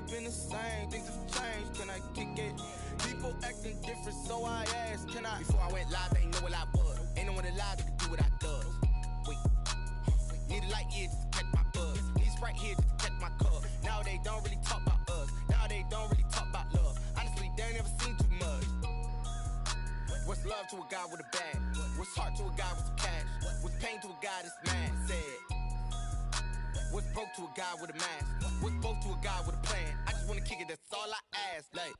ain't been the same, things have changed, can I kick it? People acting different, so I asked, can I? Before I went live, they ain't know what I was. Ain't no one alive that could do what I does. Wait, need a light here just to catch my buzz. Need Sprite here just to catch my cup. Now they don't really talk about us. Now they don't really talk about love. Honestly, they ain't never seen too much. What's love to a guy with a bag? What's heart to a guy with some cash? What's pain to a guy that's mad? Said. What's broke to a guy with a mask? What's both to a guy with a plan? I just wanna kick it, that's all I ask. Like,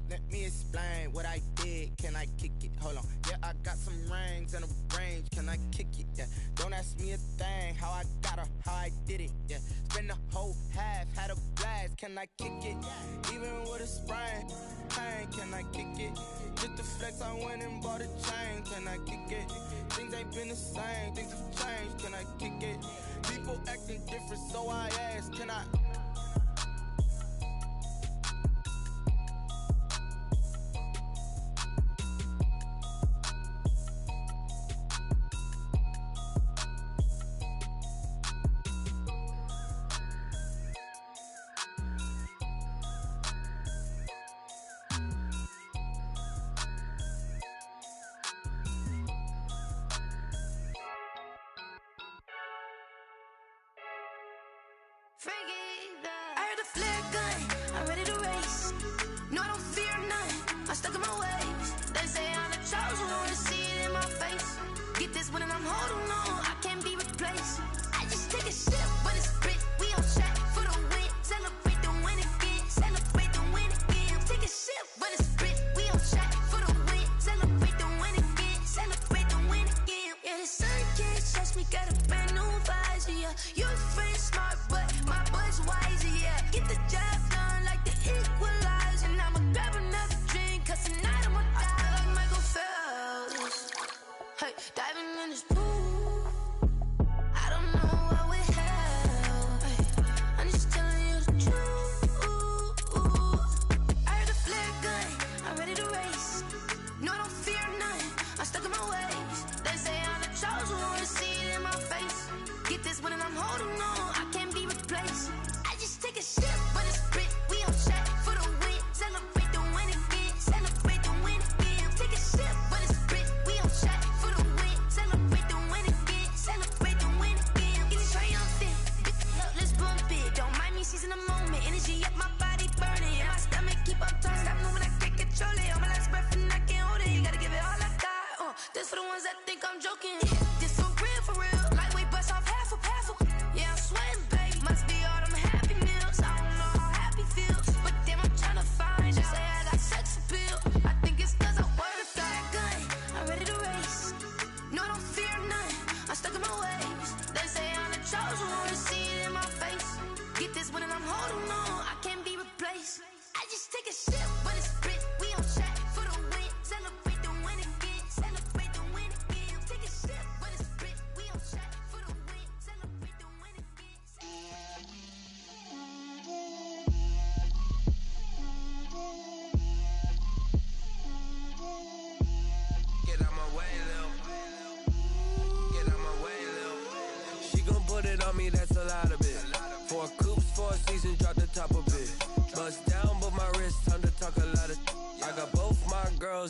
let me explain what I did. Can I kick it? Hold on. Yeah, I got some rings and a range. Can I kick it? Yeah. Don't ask me a thing. How I got her, how I did it. Yeah. Spend the whole half, had a blast. Can I kick it? Even with a sprain, pain. Can I kick it? Just to flex, I went and bought a chain. Can I kick it? Things ain't been the same. Things have changed. Can I kick it? People acting different, so I asked, can I?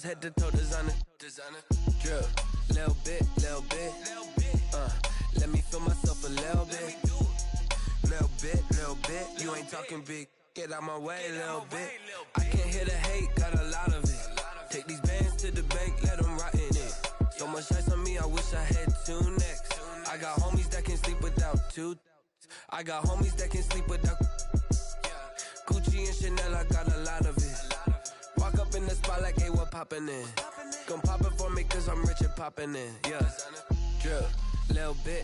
Head to toe designer, drip, little bit, let me feel myself a little bit, you ain't talking big, get out my way, little bit, I can't hear the hate, got a lot of it, take these bands to the bank, let them rot in it, so much ice on me, I wish I had two necks, I got homies that can sleep without two, I got homies that can sleep without, Gucci and Chanel, I got a lot of it. Walk up in the spot like, hey, what poppin' in? Gon' pop it for me cause I'm rich and poppin' in, yeah. Drip, little bit,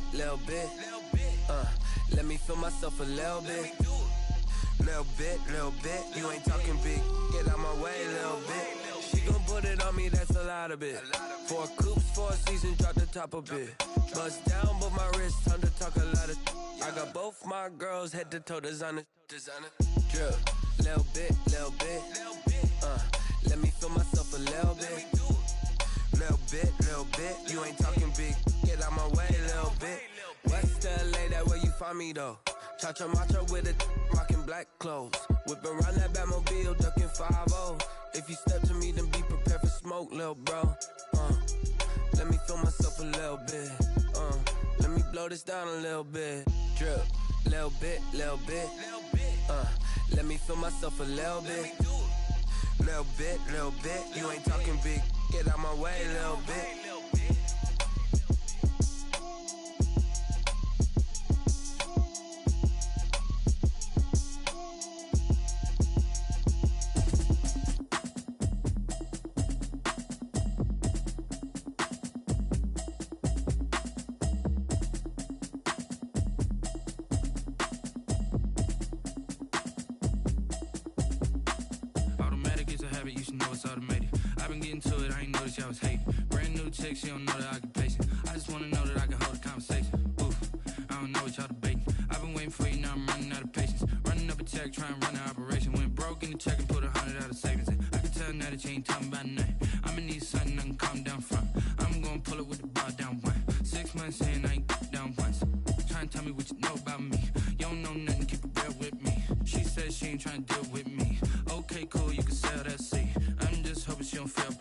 let me feel myself a little bit. Little bit, you ain't talking big, get out my way, little bit. She gon' put it on me, that's a lot of it. 4 coupes, 4 seasons, drop the top a bit. Bust down, but my wrist, time to talk a lot of. I got both my girls, head to toe designer. Drip, little bit, let me feel myself a little bit. Little bit, you ain't talking big, get out my way, little bit. West LA, that where you find me though. Cha-cha matcha with a rockin' black black clothes. Whipping around that Batmobile, ducking 5-0. If you step to me, then be prepared for smoke, lil' bro. Let me feel myself a little bit. Let me blow this down a little bit. Drip, little bit, little bit. Let me feel myself a little bit. Little bit, little bit. You ain't talking big. Get out my way, little bit. You should know it's automated. I've been getting to it, I ain't noticed y'all was hating. Brand new chick, she don't know the occupation. I just wanna know that I can hold a conversation. Oof, I don't know what y'all debating. I've been waiting for you, now I'm running out of patience. Running up a check, trying to run an operation. Went broke in the check and put 100 out of savings in. I can tell now that you ain't talking about nothing. I'ma need something I can calm down from. I'm gonna pull it with the bar down one. 6 months in, I ain't down once. Trying to tell me what you know about me. You don't know nothing, keep it real with me. She said she ain't trying to deal with me. Okay, cool, you can sell that seat. I'm just hoping she don't fail,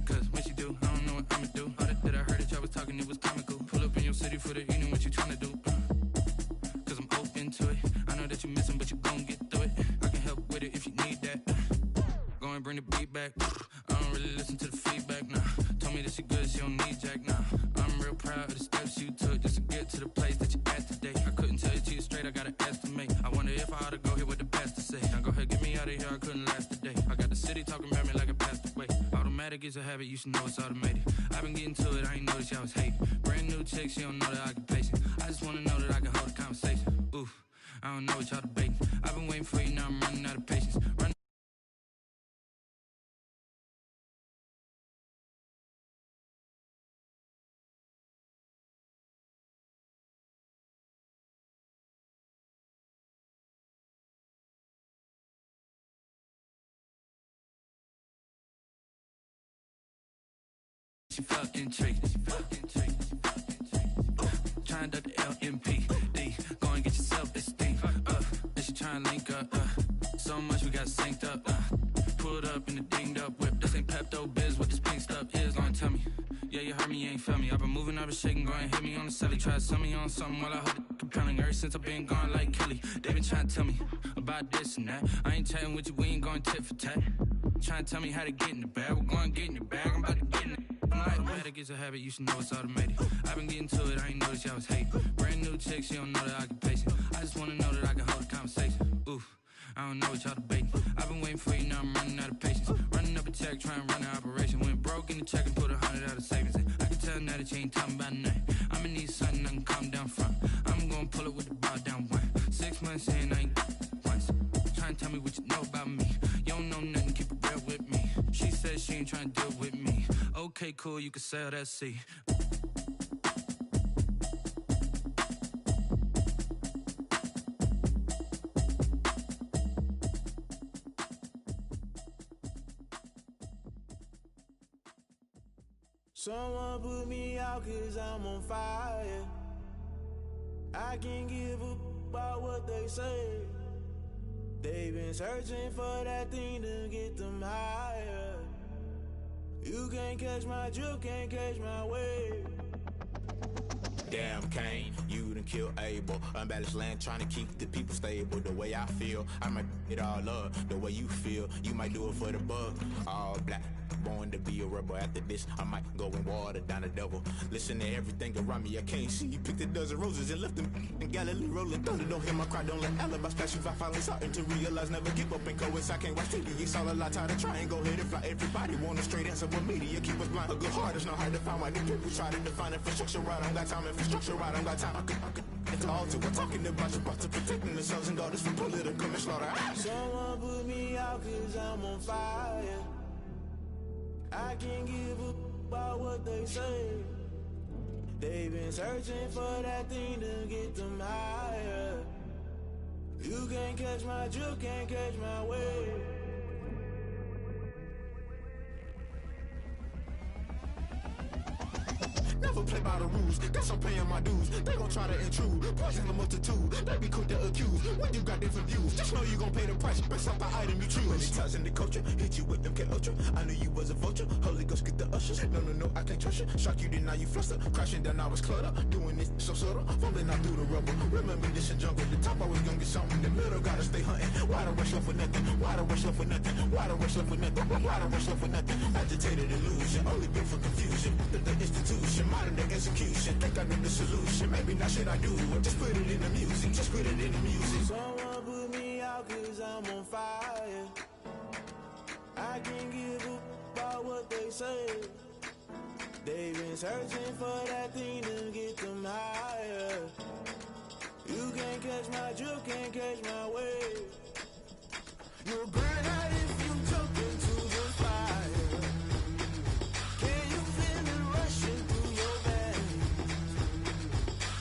cause when she do, I don't know what I'ma do. All that I heard that y'all was talking, it was comical. Pull up in your city for the evening, what you tryna do? Cause I'm open to it. I know that you missing, but you gon' get through it. I can help with it if you need that. Go and bring the beat back. I don't really listen to the feedback, nah. Told me that she good, she don't need jack, nah. I'm real proud of the steps you took just to get to the place that you at today. I couldn't tell you to you straight, I gotta estimate. I wonder if I ought to go here with the pastor say. Now go ahead, get me out of here, I couldn't last today. I got the city talking about me like I passed away. Automatic is a habit, you should know it's automated. I've been getting to it, I ain't noticed y'all was hating. Brand new chick, she don't know the occupation. I just wanna know that I can hold a conversation. Oof, I don't know what y'all debating. I've been waiting for you, now I'm running out of patience. She felt intrigued. Trying to duck the LMPD. Go and get yourself esteem. And she trying to link up. So much we got synced up. Pulled up in the dinged up whip. This ain't Pepto Biz, what this pink stuff is. Long tell me. Yeah, you heard me, you ain't felt me. I've been moving, I've been shaking, go and hit me on the celly. Try to sell me on something while I hold it compelling. Ever since I've been gone like Kelly, they been trying to tell me about this and that. I ain't chatting with you, we ain't going tit for tat. Trying to tell me how to get in the bag. We're going to get in the bag, I'm about to get in it. Automatic is a habit, you should know it's automated. I've been getting to it, I ain't noticed y'all was hating. Brand new chick, she don't know the occupation. I just wanna know that I can hold a conversation. Oof, I don't know what y'all debating. I've been waiting for you, now I'm running out of patience. Running up a check, trying to run an operation. Went broke in the check and put 100 out of savings in. I can tell now that you ain't talking about nothing. I'ma need something I can calm down from. I'm gonna pull it with the bar down one. 6 months in, I ain't once. Trying to tell me what you know about me. You don't know nothing, keep it real with me. She said she ain't trying to deal with me. Okay, cool, you can sell that seat. Someone put me out cause I'm on fire. I can't give a about what they say. They've been searching for that thing to get them higher. You can't catch my drift, can't catch my wave. Damn Kane, you done killed Abel. Unbalanced land, trying to keep the people stable. The way I feel, I might it all up. The way you feel, you might do it for the bug. All black, born to be a rebel. After this, I might go and water down the devil. Listen to everything around me, I can't see. Picked a dozen roses and left them in Galilee rolling thunder. Don't hear my cry, don't let alibis flash. If I finally starting to realize, never give up and coincide. I can't watch TV, it's all a lot. Tired of trying, go ahead and fly. Everybody want a straight answer, but media keep us blind. A good heart is not hard to find. Why the people try to define infrastructure right? I don't got time, infrastructure right, I don't got time. I could it's all to we're talking about your to protecting the sons and daughters from political manslaughter. Someone put me out cause I'm on fire. I can't give a about what they say. They've been searching for that thing to get them higher. You can't catch my drift, can't catch my wave. Never play by the rules. Guess I'm paying my dues. They gon' try to intrude. Poison the multitude. They be quick to accuse. When you got different views, just know you gon' pay the price based off the item you choose. Many times in the culture, hit you with MK Ultra. I knew you was a vulture. Holy Ghost get the ushers. No, I can't trust you. Shock you, then now you fluster. Crashing down, I was clutter. Doing this so subtle. Fumbling out through the rubble. Remember this in jungle. The top I was gonna get something. The middle gotta stay hunting. Why the rush left for nothing? Why the rush left for nothing? Why the rush left for nothing? Why the rush left for nothing? Agitated illusion. Only built for confusion. The institution. Modern day execution. Think I know the solution. Maybe not shit I do. Just put it in the music. Just put it in the music. Someone put me out cause I'm on fire. I can't give up about what they say. They've been searching for that thing to get them higher. You can't catch my drift, can't catch my wave. You'll burn out if you jump into the fire. Can you feel it rushing through your veins?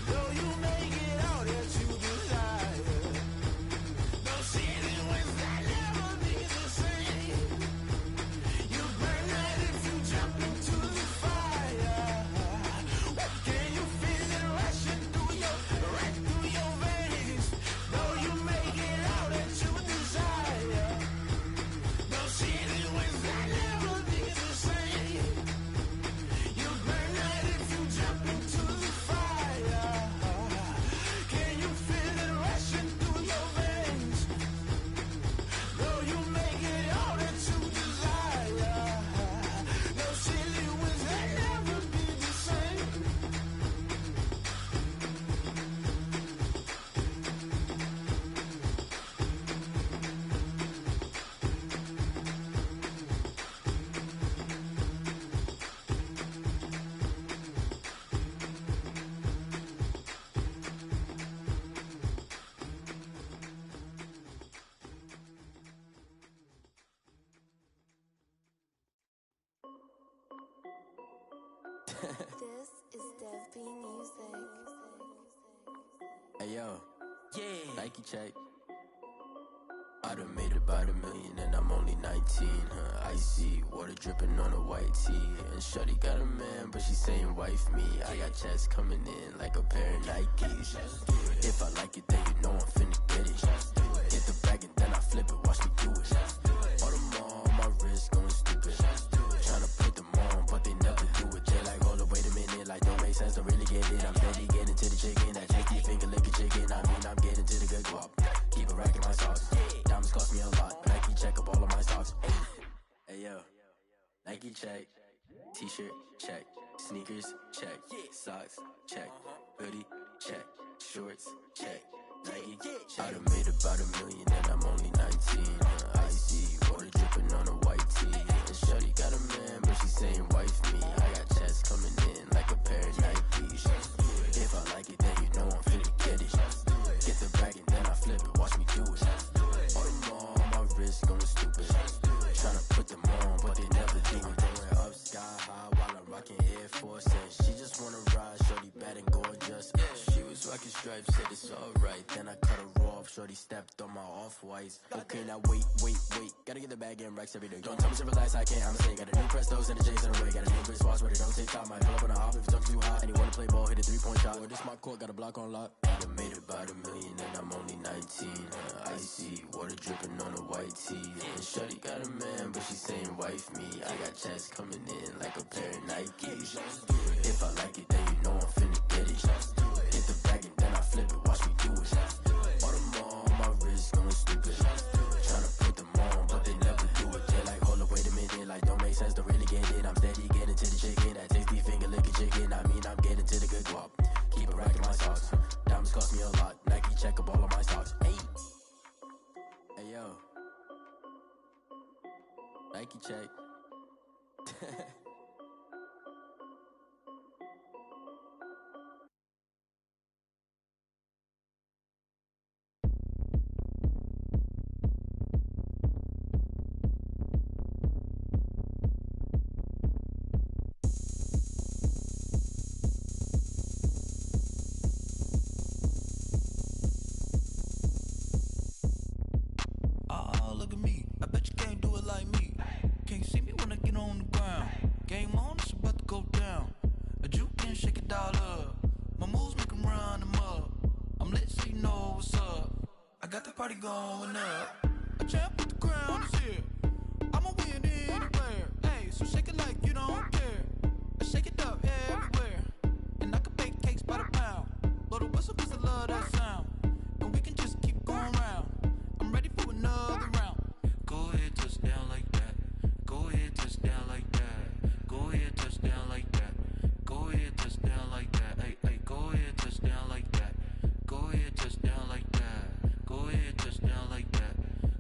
Though you make it out that you desire. No ceiling wins that never be the same. You burn out if you jump into the fire. Can you feel it rushing through your veins? Though you make it out that you desire. No ceiling wins that never be the same. You burn out if you jump into the fire. Can you feel it rushing through your veins? Though you make it all that you desire. No ceiling wins that never be the same. This is Dev B Music. Hey yo, yeah, Nike check. I done made about 1 million and I'm only 19. Icy water dripping on a white tee. And shorty got a man, but she saying wife me. I got checks coming in like a pair of Nikes. If I like it, then you know I'm finna get it. Get the bag and then I flip it, watch me do it. All them on my wrist going stupid. Tryna put them on, but they never do it. They like, hold up, wait a minute, like don't make sense, don't really get it. I'm steady getting to the chicken, that tricky finger licking chicken. I mean, I'm getting to the good guap. Keep a rack in my socks. Diamonds cost me a lot, but Nike check up all of my stocks. Hey yo, Nike check. T-shirt check. Sneakers check. Socks check. Hoodie check. Shorts check. Nike I done made about 1 million and I'm only 19. Icy water dripping on a white tee. And shorty got a man, but she saying wife me. I got checks coming in like a pair of Nikes. If I like it, then you know I'm finna get it. Get the bag and then I flip it, watch me do it. All them on my wrist going stupid. Tryna put them on, but they never do it. Going up sky high while I'm rocking Air Force. And she just wanna ride, shorty bad and gorgeous. She was rocking stripes, said it's alright. Then I cut her off, shorty stepped on my off-whites. Okay, now wait. Gotta get the bag and racks every day. Don't tell me to relax, I can't, I'ma say. Got a new Prestos and a J's in the way. Got a new Chris Watch, but it don't take time. Might pull up on a hop if it talks too hot. And you wanna play ball, hit a 3-point shot. Or this my court, got a block on lock. I done made about 1 million and I'm only 19. Icy water dripping on a white tee. And shorty got a man, but she saying wife me. I got checks coming in like a pair of Nikes. If I like it, then you know I'm finna get it. Get the bag and then I flip it, watch me do it. All them on my wrist going stupid. Tryna put them on, but they never do it. They like, hold up, wait a minute, like don't make sense, don't really get it. I'm steady getting to the chicken, that tasty finger licking chicken. I mean, I'm getting to the good guap. Keep a rack in my socks. Diamonds cost me a lot. Nike check up all of my stocks. Hey yo, Nike check. Oh, look at me. I bet you can't do it like me. Can't see me when I get on the ground. Game on, it's about to go down. A juke and shake it all up. My moves make them run them up. I'm lit so you know what's up. I got the party going up. A champ with the crown is here. I'ma win anywhere. Hey, so shake it like you don't care. I shake it up everywhere. And I can bake cakes by the pound. Blow the whistle cause I love that sound. And we can just keep going round. I'm ready for another round. Go ahead, touch down like that. Go ahead, touch down like that. Go ahead, touch down like that. Go ahead, touch down like that. Hey, hey, go ahead, touch down like that. Go ahead, touch down like that. Go ahead, touch down like that.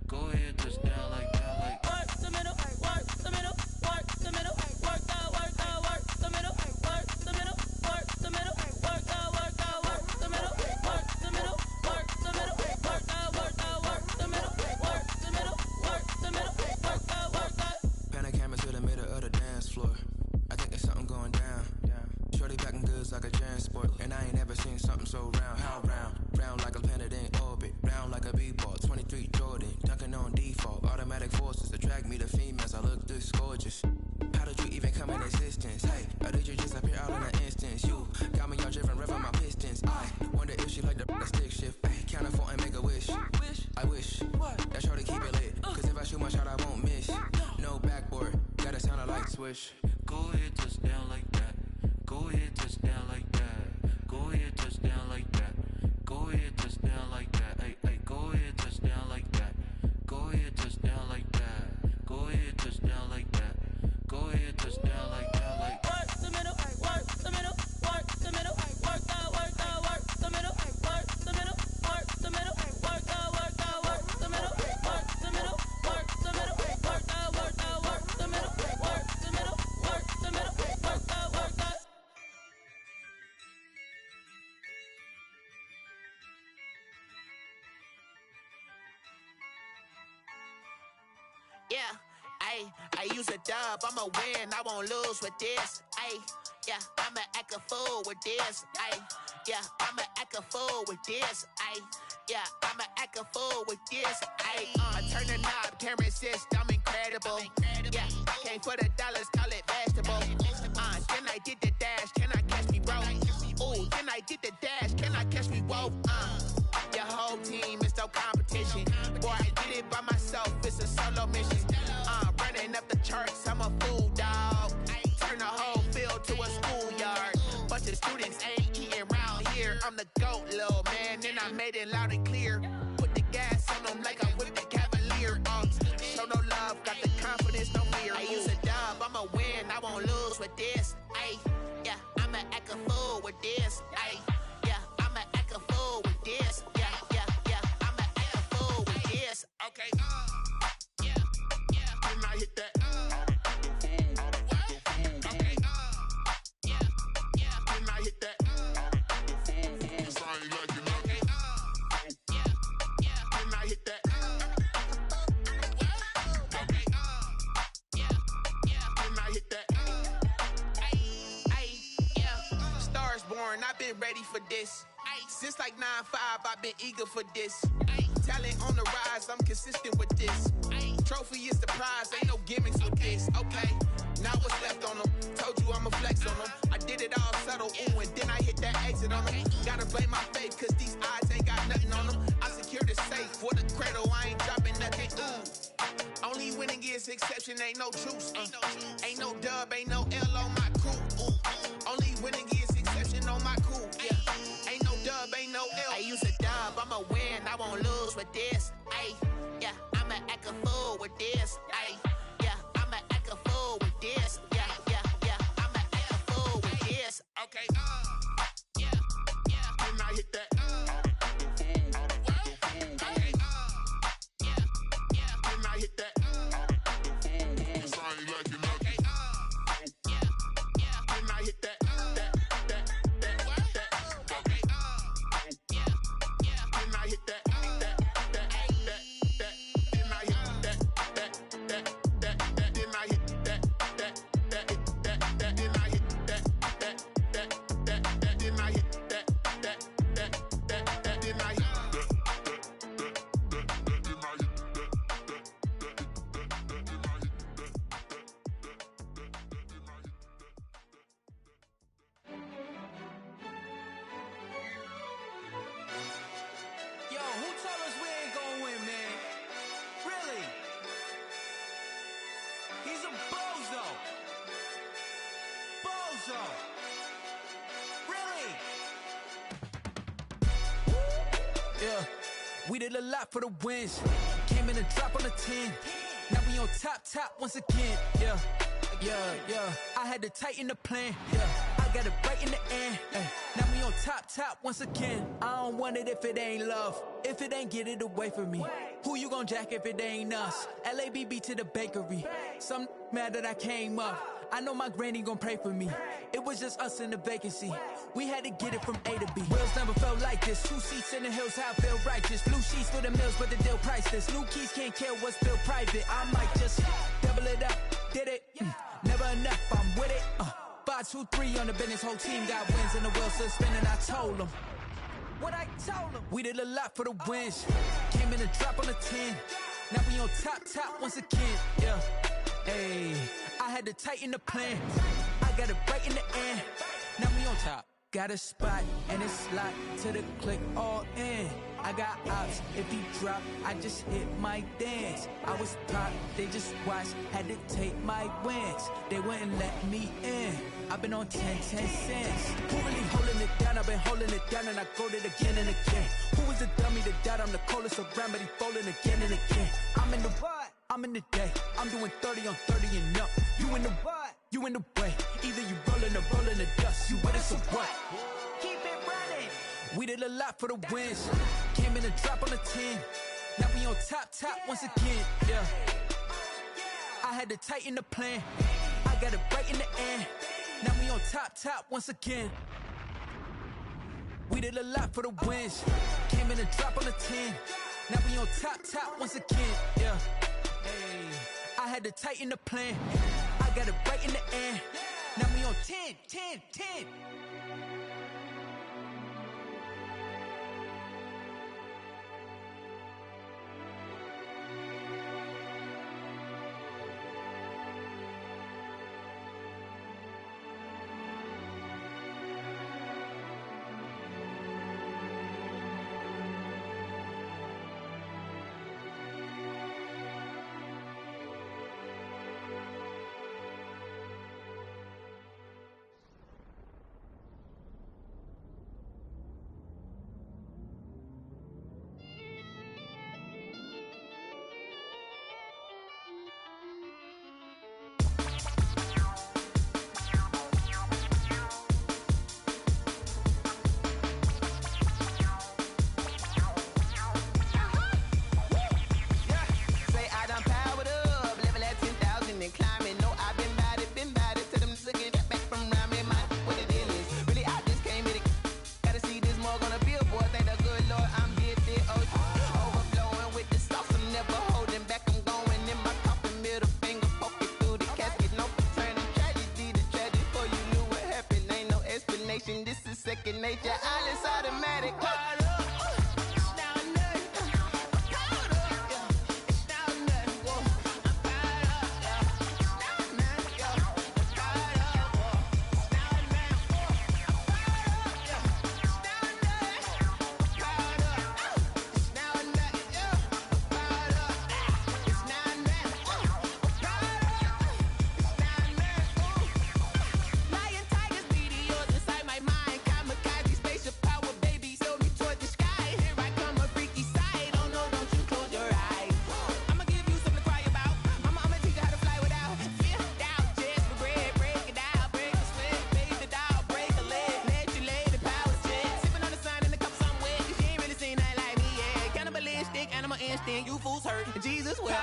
Go ahead, touch down like that. Like work the middle, work the middle, work the middle, work out, work the middle, work the middle, work the middle, work out, work the middle, work the middle, work the middle, work out, work the middle, work the middle, work the middle, work out, work out. Pan a camera to the middle of the dance floor. I think there's something going down. Shorty packing goods like a transport, and I ain't never seen something so round. How round? Round like a planet in orbit, round like a b-ball. 23 Jordan, dunking on default. Automatic forces attract me to females. I look this gorgeous. How did you even come in existence? Hey, or did you just appear out in an instance? You got me all driven, revving my pistons. I wonder if she like the stick shift. Ay, count a 4 and make a wish. I wish that shorty keep it lit. Cause if I shoot my shot, I won't miss. No backboard, gotta sound a light switch. Go ahead, touch down like that. Go ahead, touch down like that. Go ahead, touch down like that. Go ahead, touch down like that. Hey, hey, go ahead, touch down like that. Go ahead, touch down like that. Go ahead, touch down like that. Go ahead, touch down like that. Like work the middle, work the middle, work the middle, work out, work the middle, work the middle, work the middle, work out, work the middle, work the middle, work the middle, work out, work the middle, work the middle, work the middle, work out, work out. Yeah, I use a dub, I'ma win, I won't lose with this. Yeah, I'ma act a fool with this. Yeah, I'ma act a fool with this. Yeah, I'ma act a fool with this. I turn the knob, camera assist, I'm incredible. Yeah, came for the dollars, call it vegetable. Then I did the dash, can I catch me, bro? Ooh, then I did the dash, can I catch me, whoa? Your whole team is no competition. Boy, I did it by myself, it's a solo mission. Running up the charts, I'm a fool, dog. Turn the whole field to a schoolyard. Bunch of students ain't eating round here. I'm the GOAT, little man, and I made it loud and clear. Put the gas on them like I whipped the Cavalier. Show no love, got the confidence, no fear. I use a dub, I'ma win, I won't lose with this. Yeah, I'ma act a fool with this. Yeah, I'ma act a fool with this. Yeah, I'ma act a fool with this. Okay, yeah, when I hit that, okay, yeah, when I hit that, cause I ain't like it, okay, yeah, when I hit that, okay, yeah, when I hit that, yeah, Stars born, I've been ready for this. Since like 9-5, I've been eager for this. Talent on the rise, I'm consistent with this. Trophy is the prize, ain't no gimmicks with this. Okay, now what's left on them? Told you I'ma flex on them. I did it all subtle, ooh, and then I hit that exit on them. Gotta blame my faith, cause these odds ain't got nothing on them. I secure the safe for the cradle, I ain't dropping nothing, ooh. Only winning is exception, ain't no truce. Ain't no dub, ain't no L on my crew. Ooh. Only winning is exception on my crew, yeah. Ain't no dub, ain't no L. I use a dub, I'ma win, I won't lose with this. Yeah, I'ma act a fool with this. Yeah, I'ma act a fool with this. Yeah, I'ma act a fool with this. Okay, yeah, when I hit that, okay, yeah, when I hit that, cause I ain't like it, okay, yeah, when I hit that, okay, yeah, when I hit that, when I hit that, did a lot for the wins. Came in a drop on the 10. Now we on top once again. Yeah. I had to tighten the plan. Yeah. I got it right in the end. Now we on top once again. I don't want it if it ain't love. If it ain't, get it away from me. Who you gon' jack if it ain't us? LABB to the bakery. Some mad that I came up. I know my granny gon' pray for me. It was just us in the vacancy. We had to get it from A to B. Wheels never felt like this. 2 seats in the hills, how I feel righteous. Blue sheets for the mills, but the deal priceless. New keys can't care what's still private. I might just double it up. Did it? Never enough, I'm with it. 5, 2, 3 on the business. Whole team got wins and the wheels still spinning. I told them what I told them. We did a lot for the wins. Came in a drop on the 10. Now we on top once again. Yeah. Hey, I had to tighten the plan. I got it right in the end. Now we on top. Got a spot and it's locked to the click all in. I got ops, if he drop, I just hit my dance. I was top, they just watched, had to take my wins. They wouldn't let me in. I've been on 10 cents. Who really holding it down? I've been holding it down and I go it again and again. Who was the dummy that died? I'm the coldest around, but he folding again and again. I'm in the what? I'm in the day. I'm doing 30 on 30 and up. You in the what? You in the way. Either you rolling or rolling the dust. You with us or what? Keep it running. We did a lot for the wins. Came in a drop on the 10. Now we on top once again. Yeah. I had to tighten the plan. I got it right in the end. Now we on top once again. We did a lot for the wins. Came in a drop on the 10. Now we on top once again. Yeah. Hey, I had to tighten the plan. I got it right in the end. Now we on 10. This is second nature, all is automatic. You fools hurt, Jesus will.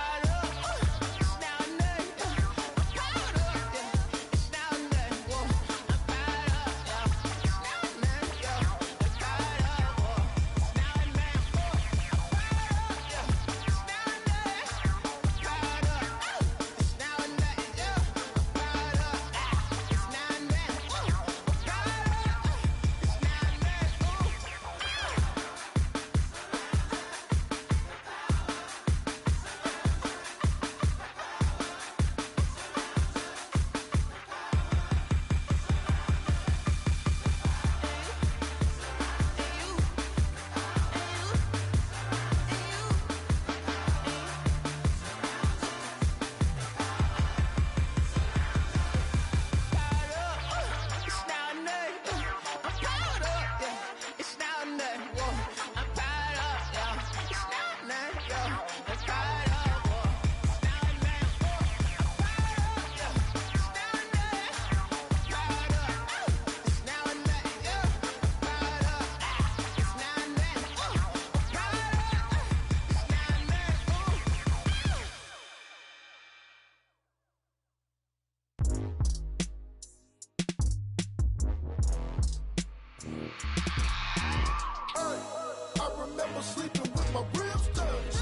sleeping with my ribs touched.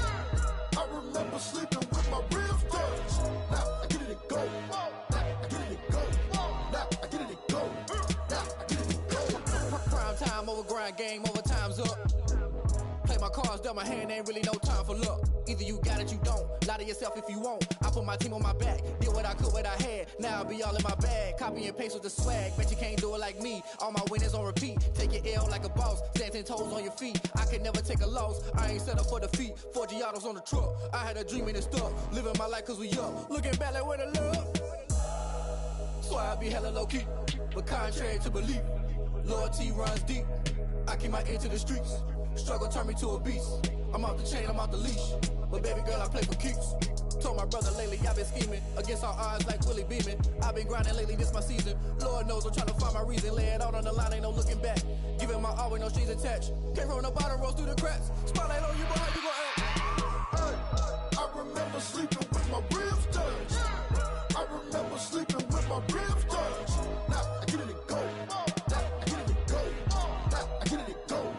I remember sleeping with my ribs touched. Now I get it go. Now I get it go. Now I get it go. Now I get it go. Prime time over grind game, overtime's up. Play my cards, dealt my hand, ain't really no time for luck. Either you got it, you don't. Lie to yourself if you won't. I put my team on my back, did what I could, what I had. Now I'll be all in my bag. Copy and paste with the swag. Bet you can't do it like me. All my winners on repeat. Take your L like a boss. Stand 10 toes on your feet. I can never take a loss. I ain't set up for defeat. 4 Giottos on the truck. I had a dream and it stuck. Living my life cause we up. Looking back like where the love. So I be hella low key. But contrary to belief, loyalty runs deep. I keep my ear to the streets. Struggle turned me to a beast. I'm off the chain, I'm off the leash. But baby girl, I play for keeps. Told my brother lately, I've been scheming. Against all odds like Willie Beeman. I've been grinding lately, this my season. Lord knows I'm trying to find my reason. Lay it out on the line, ain't no looking back. Giving my all with no strings attached. Came from the bottom, rose through the cracks. Spotlight on you, boy, how you gon' act? Hey, I remember sleeping with my ribs touched. I remember sleeping with my ribs touched. Now I get it go. Now I get it go. Now I get it go.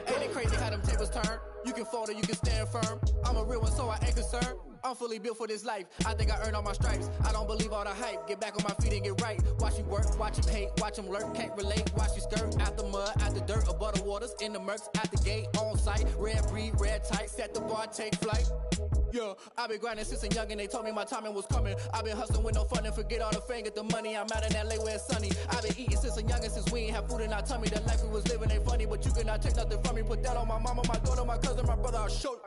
Ain't it crazy how them tables turn? You can fold or you can stand firm. I'm a real one, so I ain't concerned. I'm fully built for this life. I think I earned all my stripes. I don't believe all the hype. Get back on my feet and get right. Watch you work, watch him hate, watch him lurk. Can't relate, watch you skirt. Out the mud, out the dirt, above the waters, in the murks, out the gate, on site. Red breed, red tight, set the bar, take flight. Yeah, I've been grinding since a youngin', they told me my timing was coming. I've been hustling with no fun and forget all the fame, get the money. I'm out in LA where it's sunny. I've been eating since a youngin', since we ain't have food in our tummy. The life we was living ain't funny, but you cannot take nothing from me. Put that on my mama, my daughter, my cousin, my brother, I'll show you.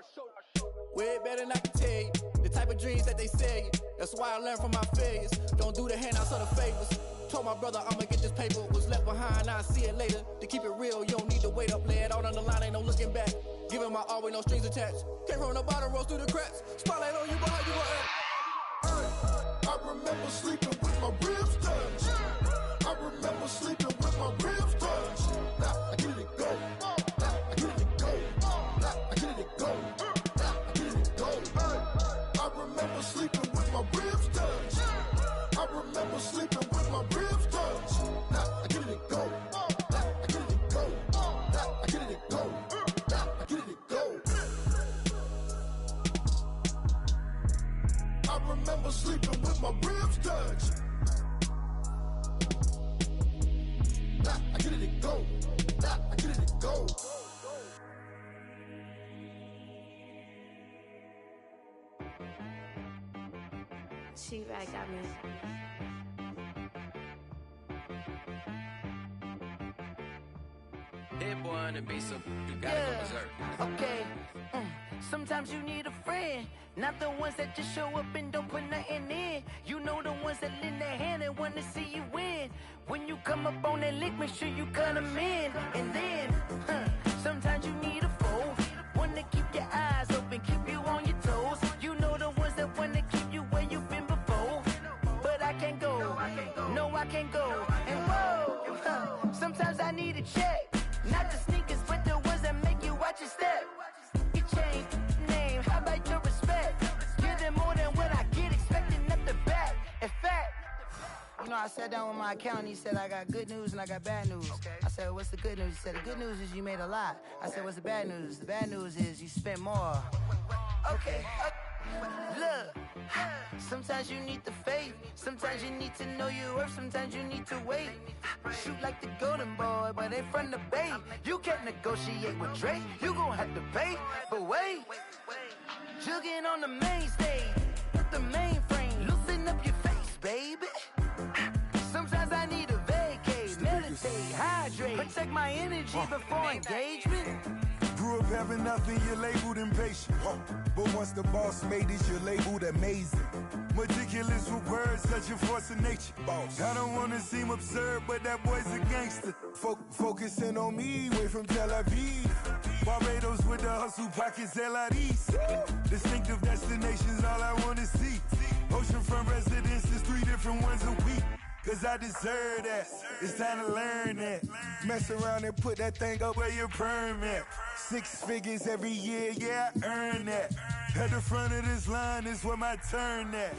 Way better than I can tell you. The type of dreams that they sell you. That's why I learned from my failures. Don't do the handouts or the favors. Told my brother I'ma get this paper. Was left behind, I'll see it later. To keep it real, you don't need to wait up. Lay it out on the line, ain't no looking back. Giving my all with no strings attached. Came from the bottom, rose through the cracks. Spotlight on you, but how you gon' act? I remember sleeping with my ribs touched. I remember sleeping with my ribs touched. Now I get it go. Now I get it go. Now I get it go. Now I get it go. I remember sleeping with my ribs touched. I remember sleeping with my ribs touched. Now I get it go. Now I get it go. Now I get it go. Now I get it go. I remember sleeping with my ribs touched. Now I get it go. Now I get it go. She-Rag got me. Hit boy on the beat, so you gotta go berserk. Okay. Sometimes you need a friend, not the ones that just show up and don't put nothing in. You know the ones that lend their hand and wanna see you win. When you come up on that lick, make sure you cut them in. And then, sometimes you need a foe, one to keep your eyes open, keep you on your toes. You know the ones that wanna keep you where you've been before. But I can't go, no I can't go. And whoa, sometimes I need a check. Not the sneakers, but the ones that make you watch your step. You change name, how about your respect? Give them more than what I get, expecting at the back. In fact, you know, I sat down with my accountant, he said, I got good news and I got bad news. I said, what's the good news? He said, the good news is you made a lot. I said, what's the bad news? The bad news is you spent more. Okay. Look, sometimes you need the faith, sometimes you need to know your worth, sometimes you need to wait. Shoot like the golden boy, but ain't from the bay. You can't negotiate with Drake, you gon' have to pay. But wait, jugging on the main stage, with the mainframe, loosen up your face, baby. Sometimes I need a vacate, meditate, hydrate, protect my energy before engagement. Grew up having nothing, you're labeled impatient. But once the boss made it, you're labeled amazing. Meticulous with words, such a force of nature. I don't wanna seem absurd, but that boy's a gangster. Focusing on me, way from Tel Aviv. Barbados with the hustle pockets, LIDs. Distinctive destinations, all I wanna see. Oceanfront residences, 3 different ones a week. Cause I deserve that, it's time to learn that. Mess around and put that thing up where your perm at. 6 figures every year, yeah, I earn that. At the front of this line is where my turn at.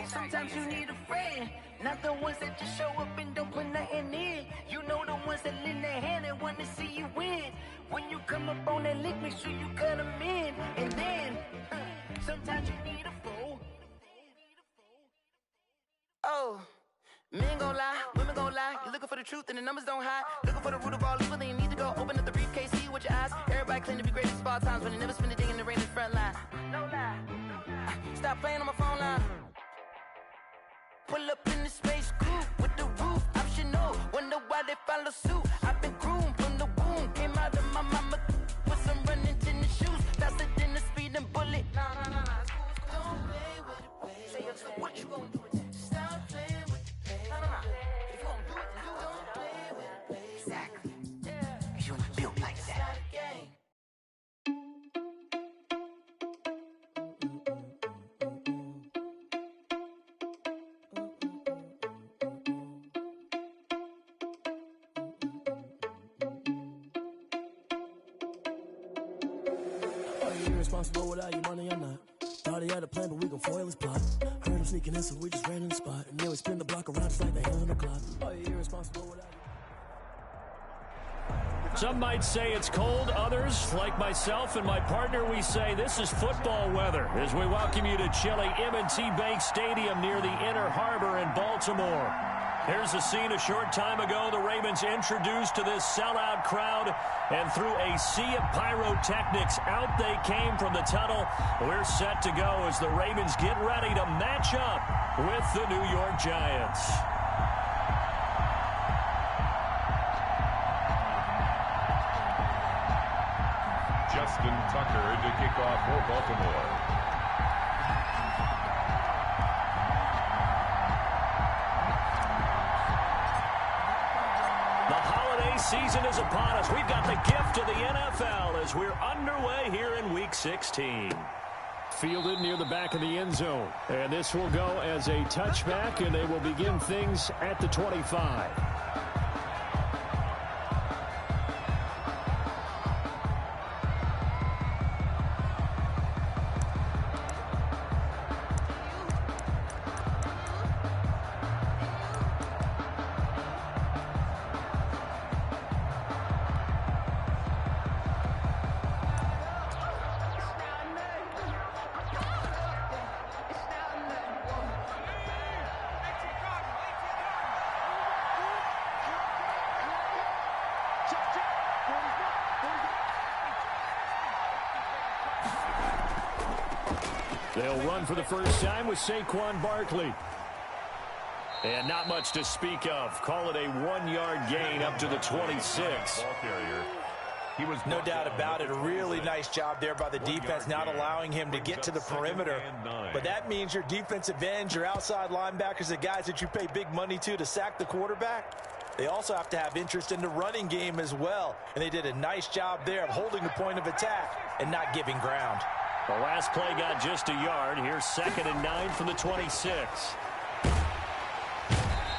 Sometimes you need a friend, not the ones that just show up and don't put nothing in. You know the ones that lend their hand and want to see you win. When you come up on that lick, make sure you cut them in. And then, sometimes you need a fool. Oh, men gon' lie, women gon' lie. You're looking for the truth and the numbers don't hide. Looking for the root of all evil, then you need to go open up the briefcase, see with your eyes. Everybody claim to be great at small times, but they never spend a day in the rain in the front line. No lie. Stop playing on my phone line. Pull up in the space coupe with the roof optional. Wonder why they follow suit. I've been groomed from the womb. Came out of my mama with some running tennis shoes. Faster than the speeding bullet. Nah. Don't play with it, baby. Say so what you gon' do with it? Stop playing with it, baby. Nah. If you gon' do it, then don't play with it, baby. Exactly. Yeah. Cause you ain't built like that. Irresponsible without your money or not. Thought he had a plan, but we gon' foil his plot. Heard him sneaking in, so we just ran in the spot. And then we spin the block around just like the hell in the clock. Oh, you're irresponsible without you. Some might say it's cold. Others, like myself and my partner, we say this is football weather as we welcome you to chilly M&T Bank Stadium near the Inner Harbor in Baltimore. Here's a scene a short time ago. The Ravens introduced to this sellout crowd, and through a sea of pyrotechnics, out they came from the tunnel. We're set to go as the Ravens get ready to match up with the New York Giants. Justin Tucker to kick off for Baltimore. Season is upon us. We've got the gift of the NFL as we're underway here in Week 16. Fielded near the back of the end zone. And this will go as a touchback, and they will begin things at the 25. They'll run for the first time with Saquon Barkley. And not much to speak of. Call it a 1-yard gain up to the 26. Ball carrier. He was no doubt about it. A really nice job there by the defense, not allowing him to get to the perimeter. But that means your defensive ends, your outside linebackers, the guys that you pay big money to sack the quarterback, they also have to have interest in the running game as well. And they did a nice job there of holding the point of attack and not giving ground. The last play got just a yard. Here's 2nd and 9 from the 26.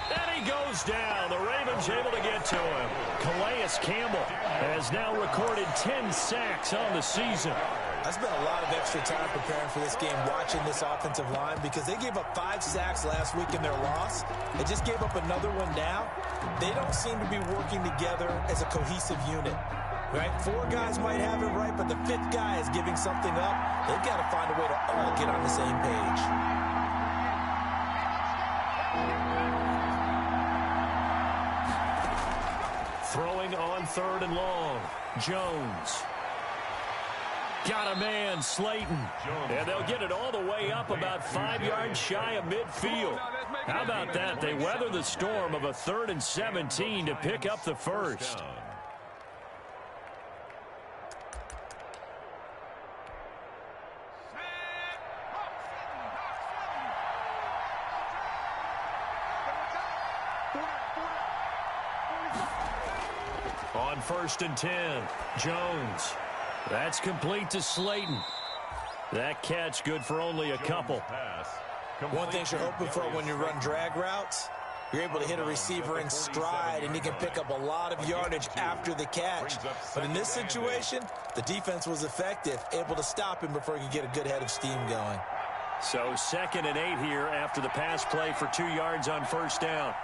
And he goes down. The Ravens able to get to him. Calais Campbell has now recorded 10 sacks on the season. I spent a lot of extra time preparing for this game, watching this offensive line, because they gave up 5 sacks last week in their loss. They just gave up another one now. They don't seem to be working together as a cohesive unit. Right? 4 guys might have it right, but the 5th guy is giving something up. They've got to find a way to all get on the same page. Throwing on 3rd and long. Jones. Got a man, Slayton. And they'll get it all the way up about 5 yards shy of midfield. How about that? They weather the storm of a 3rd and 17 to pick up the first. On 1st and 10, Jones. That's complete to Slayton. That catch good for only a couple. One thing you're hoping for when you run drag routes, you're able to hit a receiver in stride, and he can pick up a lot of yardage after the catch. But in this situation, the defense was effective, able to stop him before he could get a good head of steam going. So 2nd and 8 here after the pass play for 2 yards on first down.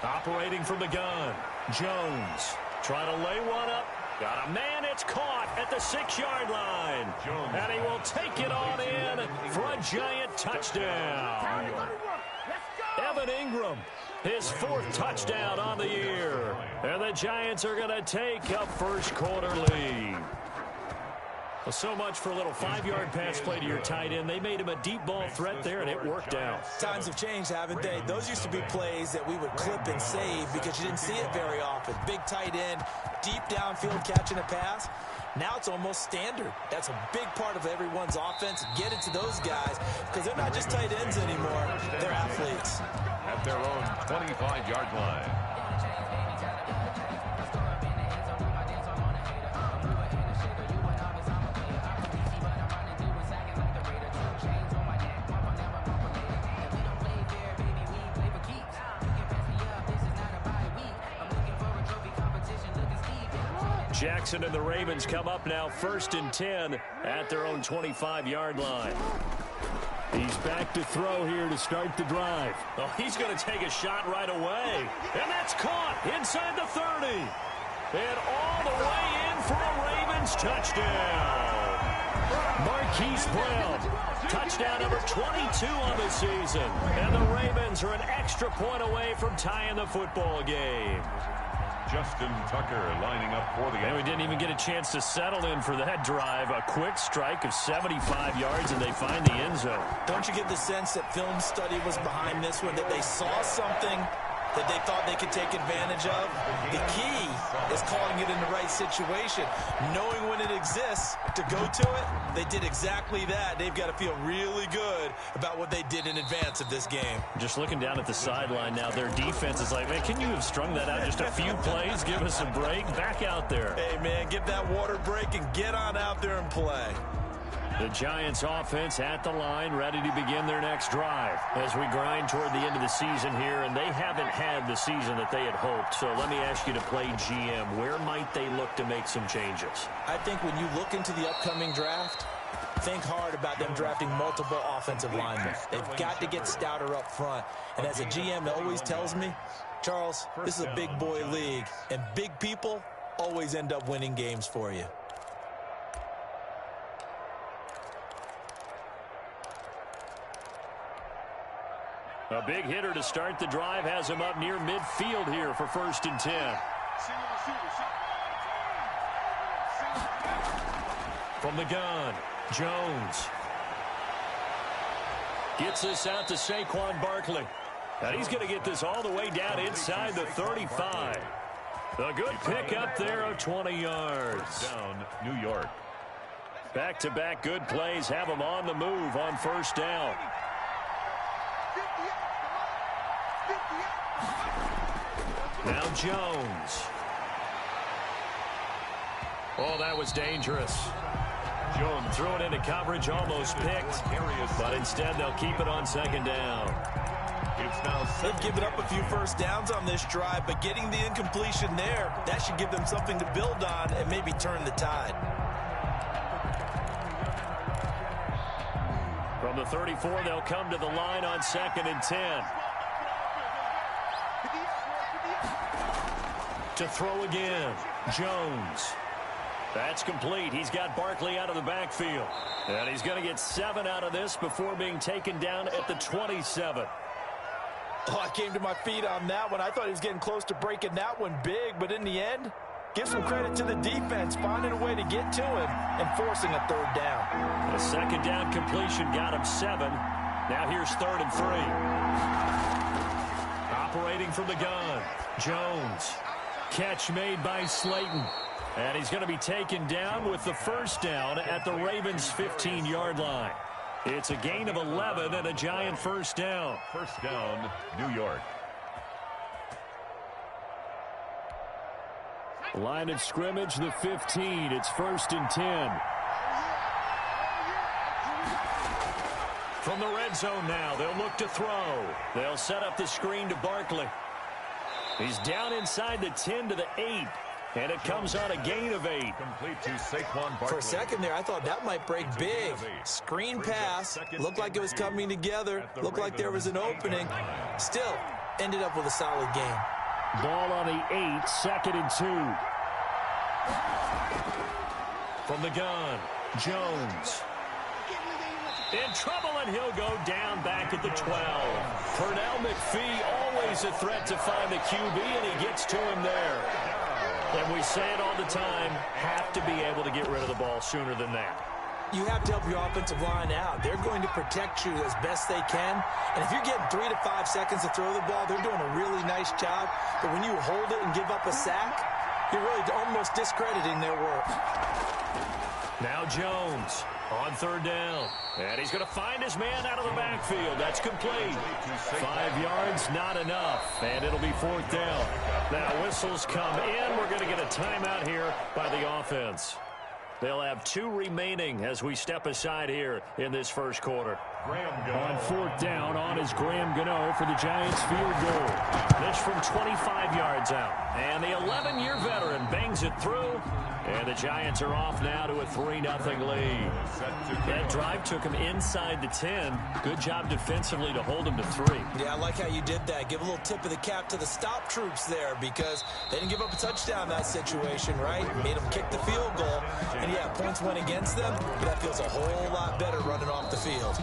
Operating from the gun, Jones trying to lay one up. Got a man, it's caught at the 6-yard line. Jones. And he will take it on in for a giant touchdown. Evan Ingram, his 4th touchdown on the year. And the Giants are going to take a first-quarter lead. Well, so much for a little 5-yard pass play to your tight end. They made him a deep ball threat there, and it worked out. Times have changed, haven't they? Those used to be plays that we would clip and save because you didn't see it very often. Big tight end, deep downfield catching a pass. Now it's almost standard. That's a big part of everyone's offense. Get it to those guys because they're not just tight ends anymore. They're athletes. At their own 25-yard line. Jackson and the Ravens come up now 1st and 10 at their own 25-yard line. He's back to throw here to start the drive. Oh, he's going to take a shot right away. And that's caught inside the 30. And all the way in for a Ravens touchdown. Marquise Brown, touchdown number 22 on the season. And the Ravens are an extra point away from tying the football game. Justin Tucker lining up for the... And we didn't even get a chance to settle in for that drive. A quick strike of 75 yards, and they find the end zone. Don't you get the sense that film study was behind this one, that they saw something that they thought they could take advantage of? The key is calling it in the right situation. Knowing when it exists to go to it, they did exactly that. They've got to feel really good about what they did in advance of this game. Just looking down at the sideline now, their defense is like, man, can you have strung that out just a few plays? Give us a break. Back out there. Hey, man, get that water break and get on out there and play. The Giants offense at the line, ready to begin their next drive as we grind toward the end of the season here, and they haven't had the season that they had hoped. So let me ask you to play GM. Where might they look to make some changes? I think when you look into the upcoming draft, think hard about them drafting multiple offensive linemen. They've got to get stouter up front. And as a GM always tells me, Charles, this is a big boy league, and big people always end up winning games for you. A big hitter to start the drive has him up near midfield here for 1st and 10. From the gun, Jones gets this out to Saquon Barkley. And he's going to get this all the way down inside the 35. A good pick up there of 20 yards. Down, New York. Back-to-back good plays have him on the move on 1st down. Now Jones. Oh, that was dangerous. Jones threw it into coverage, almost picked, but instead they'll keep it on 2nd down. They've given up a few first downs on this drive, but getting the incompletion there, that should give them something to build on and maybe turn the tide. From the 34, they'll come to the line on 2nd and 10. To throw again, Jones. That's complete. He's got Barkley out of the backfield. And he's going to get 7 out of this before being taken down at the 27. Oh, I came to my feet on that one. I thought he was getting close to breaking that one big, but in the end, give some credit to the defense, finding a way to get to him and forcing a 3rd down. A 2nd down completion got him 7. Now here's 3rd and 3. Operating from the gun, Jones. Catch made by Slayton. And he's going to be taken down with the 1st down at the Ravens' 15-yard line. It's a gain of 11 and a giant 1st down. 1st down, New York. Line of scrimmage, the 15. It's 1st and 10. From the red zone now, they'll look to throw. They'll set up the screen to Barkley. He's down inside the 10 to the 8. And it comes on a gain of 8. Complete to Saquon Barkley. For a second there, I thought that might break big. Screen pass. Looked like it was coming together. Looked like there was an opening. Still, ended up with a solid game. Ball on the 8, 2nd and 2. From the gun, Jones. In trouble, and he'll go down back at the 12. Pernell McPhee, always a threat to find the QB, and he gets to him there. And we say it all the time, have to be able to get rid of the ball sooner than that. You have to help your offensive line out. They're going to protect you as best they can. And if you're getting 3 to 5 seconds to throw the ball, they're doing a really nice job. But when you hold it and give up a sack, you're really almost discrediting their work. Now Jones on 3rd down. And he's going to find his man out of the backfield. That's complete. 5 yards, not enough. And it'll be 4th down. Now whistles come in. We're going to get a timeout here by the offense. They'll have 2 remaining as we step aside here in this first quarter. On 4th down, on is Graham Gano for the Giants field goal. This from 25 yards out. And the 11-year veteran bangs it through. And the Giants are off now to a 3-0 lead. That drive took him inside the 10. Good job defensively to hold him to 3. Yeah, I like how you did that. Give a little tip of the cap to the stop troops there because they didn't give up a touchdown in that situation, right? Made them kick the field goal. And, yeah, points went against them, but that feels a whole lot better running off the field.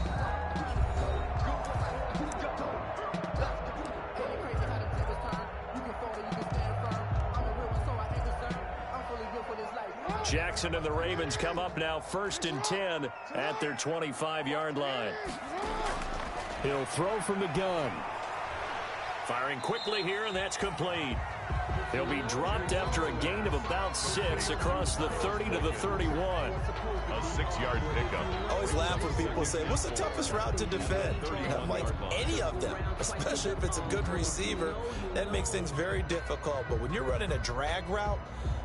Jackson and the Ravens come up now 1st and 10 at their 25-yard line. He'll throw from the gun. Firing quickly here, and that's complete. He'll be dropped after a gain of about 6 across the 30 to the 31. A 6-yard pickup. I always laugh when people say, what's the toughest route to defend? And I'm like, any of them, especially if it's a good receiver. That makes things very difficult. But when you're running a drag route,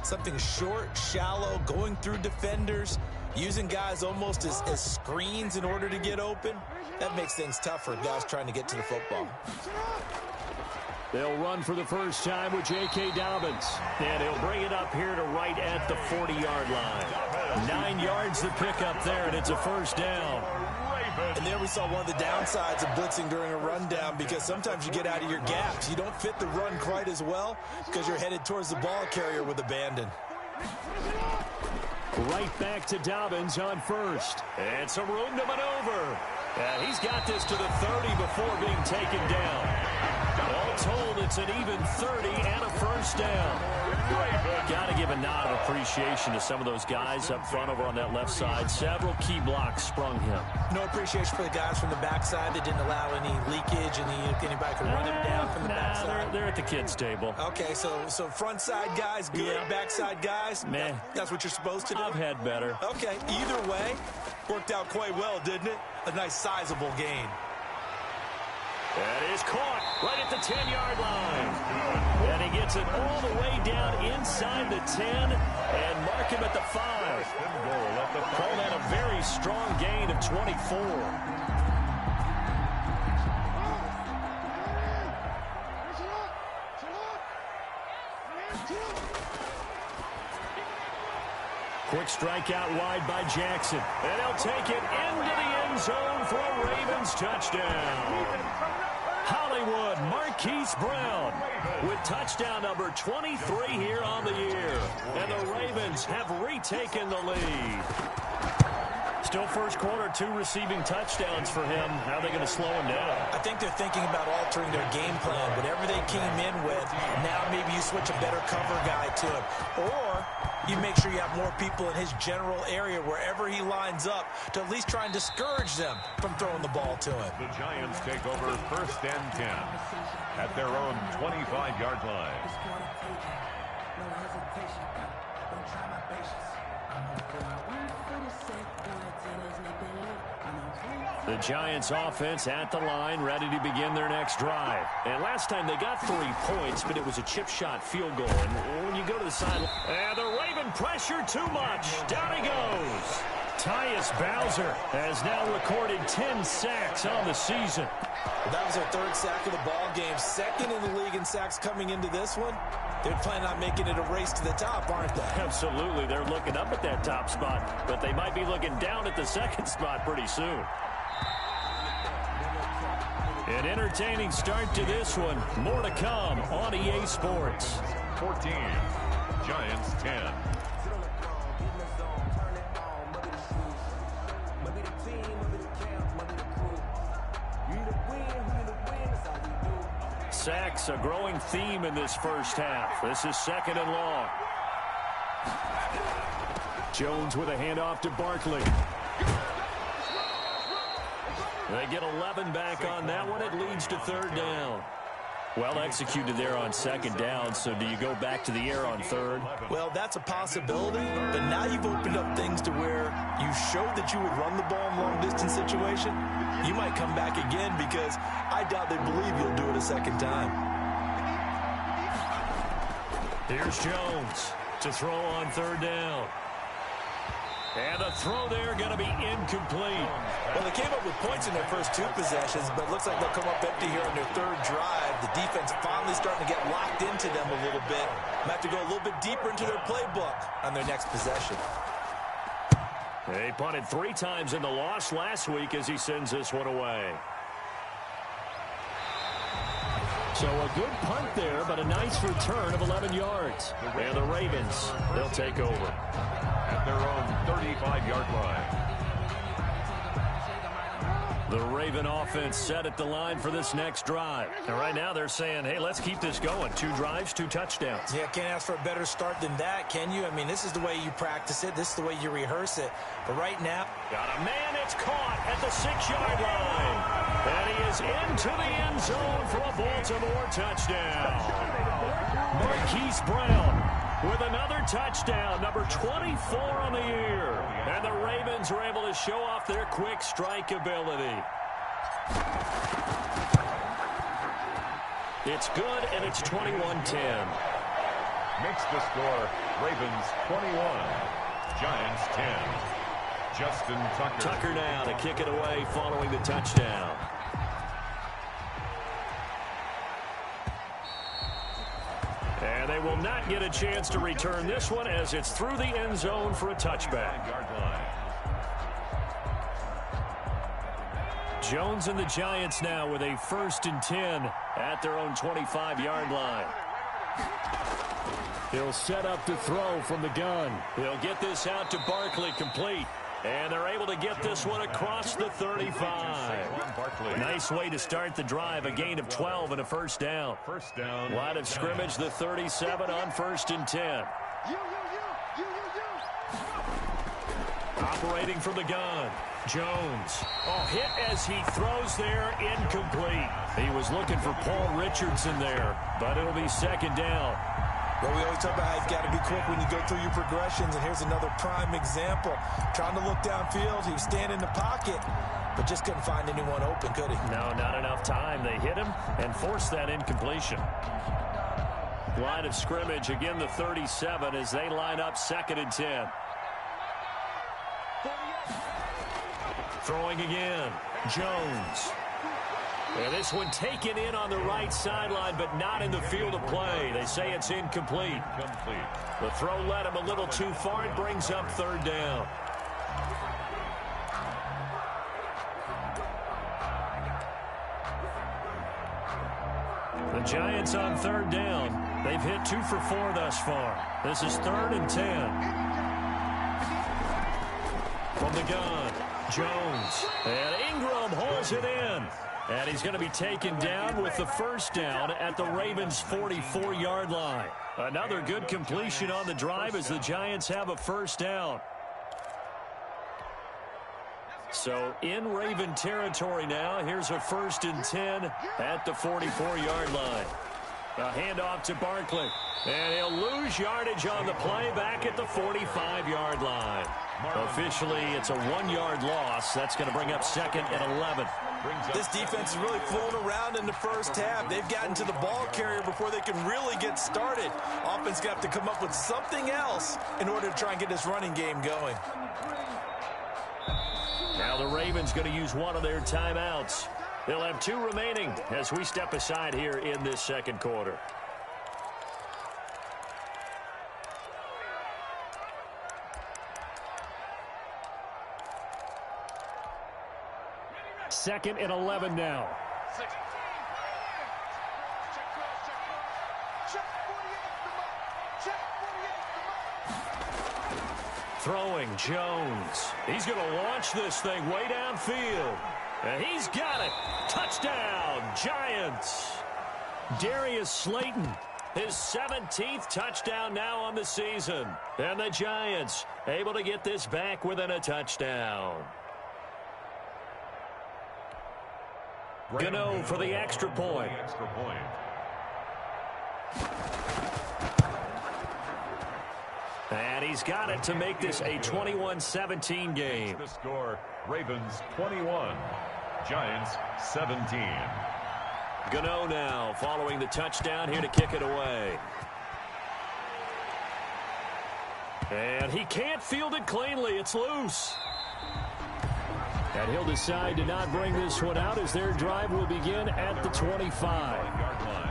something short, shallow, going through defenders, using guys almost as screens in order to get open, that makes things tough for guys trying to get to the football. They'll run for the first time with J.K. Dobbins. And he'll bring it up here to right at the 40-yard line. 9 yards to pick up there, and it's a 1st down. And there we saw one of the downsides of blitzing during a rundown because sometimes you get out of your gaps. You don't fit the run quite as well because you're headed towards the ball carrier with abandon. Right back to Dobbins on 1st. And some room to maneuver. And he's got this to the 30 before being taken down. All told, it's an even 30 and a 1st down. Got to give a nod of appreciation to some of those guys up front over on that left side. Several key blocks sprung him. No appreciation for the guys from the backside that didn't allow any leakage and anybody could run them down from the backside. They're at the kids' table. Okay, so front side guys, good. Yeah. Backside guys, meh. That's what you're supposed to do? I've had better. Okay, either way, worked out quite well, didn't it? A nice sizable gain. That is caught right at the 10-yard line. And he gets it all the way down inside the 10 and mark him at the 5. Call that a very strong gain of 24. Quick strike out wide by Jackson. And he'll take it into the end zone for a Ravens touchdown. Hollywood Marquise Brown with touchdown number 23 here on the year. And the Ravens have retaken the lead. Still first quarter, 2 receiving touchdowns for him. How are they going to slow him down? I think they're thinking about altering their game plan. Whatever they came in with, now maybe you switch a better cover guy to him. Or you make sure you have more people in his general area wherever he lines up to at least try and discourage them from throwing the ball to him. The Giants take over 1st and 10 at their own 25-yard line. The Giants offense at the line, ready to begin their next drive. And last time they got 3 points, but it was a chip shot field goal. And when you go to the sideline, and the Raven pressure too much. Down he goes. Tyus Bowser has now recorded 10 sacks on the season. That was their 3rd sack of the ball game. 2nd in the league in sacks coming into this one. They're planning on making it a race to the top, aren't they? Absolutely. They're looking up at that top spot, but they might be looking down at the second spot pretty soon. An entertaining start to this one. More to come on EA Sports. 14, Giants 10. Sacks, a growing theme in this first half. This is 2nd and long. Jones with a handoff to Barkley. They get 11 back on that one. It leads to 3rd down. Well executed there on 2nd down, so do you go back to the air on 3rd? Well, that's a possibility, but now you've opened up things to where you showed that you would run the ball in long-distance situation. You might come back again because I doubt they believe you'll do it a 2nd time. Here's Jones to throw on 3rd down. And the throw there going to be incomplete. Well, they came up with points in their first 2 possessions, but it looks like they'll come up empty here on their 3rd drive. The defense finally starting to get locked into them a little bit. Might have to go a little bit deeper into their playbook on their next possession. They punted 3 times in the loss last week as he sends this one away. So a good punt there, but a nice return of 11 yards. And the Ravens, they'll take over at their own 35-yard line. The Raven offense set at the line for this next drive. And right now they're saying, hey, let's keep this going. 2 drives, 2 touchdowns. Yeah, can't ask for a better start than that, can you? I mean, this is the way you practice it. This is the way you rehearse it. But right now... Got a man, it's caught at the 6-yard line. And he is into the end zone for a Baltimore touchdown. Marquise Brown with another touchdown, number 24 on the year. And the Ravens are able to show off their quick strike ability. It's good, and it's 21-10. Makes the score Ravens 21, Giants 10. Justin Tucker. Tucker now to kick it away following the touchdown. And they will not get a chance to return this one as it's through the end zone for a touchback. Jones and the Giants now with a 1st and 10 at their own 25-yard line. He'll set up to throw from the gun. He'll get this out to Barkley, complete. And they're able to get this one across the 35. Nice way to start the drive. A gain of 12 and a 1st down. Line of scrimmage, the 37 on 1st and 10. Operating from the gun. Jones. Oh, hit as he throws there, incomplete. He was looking for Paul Richardson there, but it'll be 2nd down. Well, we always talk about how you've got to be quick when you go through your progressions, and here's another prime example. Trying to look downfield, he was standing in the pocket, but just couldn't find anyone open, could he? No, not enough time. They hit him and forced that incompletion. Line of scrimmage, again the 37 as they line up 2nd and 10. Throwing again, Jones. And this one taken in on the right sideline, but not in the field of play. They say it's incomplete. The throw led him a little too far. It brings up 3rd down. The Giants on 3rd down. They've hit 2 for 4 thus far. This is 3rd and 10. From the gun, Jones. And Ingram holds it in. And he's going to be taken down with the 1st down at the Ravens' 44-yard line. Another good completion on the drive as the Giants have a 1st down. So in Raven territory now. Here's a 1st and 10 at the 44-yard line. A handoff to Barkley. And he'll lose yardage on the play back at the 45-yard line. Officially, it's a 1-yard loss. That's going to bring up 2nd and 11. This defense is really fooling around in the first half. They've gotten to the ball carrier before they can really get started. Offense got to come up with something else in order to try and get this running game going. Now the Ravens going to use one of their timeouts. They'll have 2 remaining as we step aside here in this 2nd quarter. 2nd and 11 now. Throwing Jones. He's going to launch this thing way downfield. And he's got it. Touchdown, Giants. Darius Slayton, his 17th touchdown now on the season. And the Giants able to get this back within a touchdown. Gano for the extra point. And he's got it to make this a 21-17 game. The score, Ravens 21, Giants 17. Gano now following the touchdown here to kick it away. And he can't field it cleanly. It's loose. And he'll decide to not bring this one out as their drive will begin at the 25-yard line.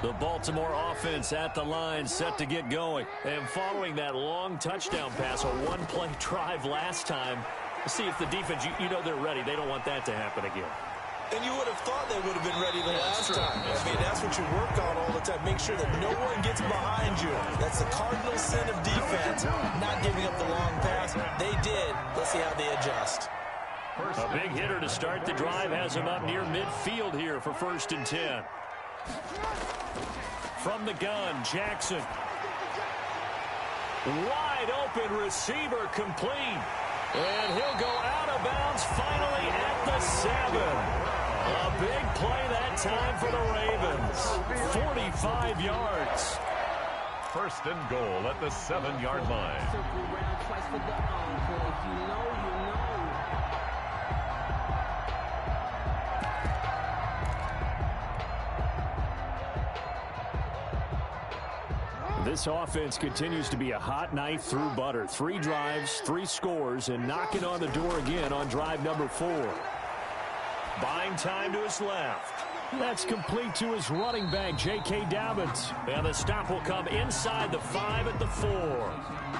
The Baltimore offense at the line, set to get going. And following that long touchdown pass, a one-play drive last time, see if the defense, you know they're ready. They don't want that to happen again. And you would have thought they would have been ready the last time. I mean, that's what you work on all the time. Make sure that no one gets behind you. That's the cardinal sin of defense, not giving up the long pass. They did. Let's see how they adjust. A big hitter to start the drive has him up near midfield here for 1st and 10. From the gun, Jackson. Wide open receiver complete. And he'll go out of bounds finally at the 7. A big play that time for the Ravens. 45 yards. 1st and goal at the 7-yard line. This offense continues to be a hot knife through butter. 3 drives, 3 scores, and knocking on the door again on drive number 4. Buying time to his left. That's complete to his running back, J.K. Dobbins. And the stop will come inside the 5 at the 4.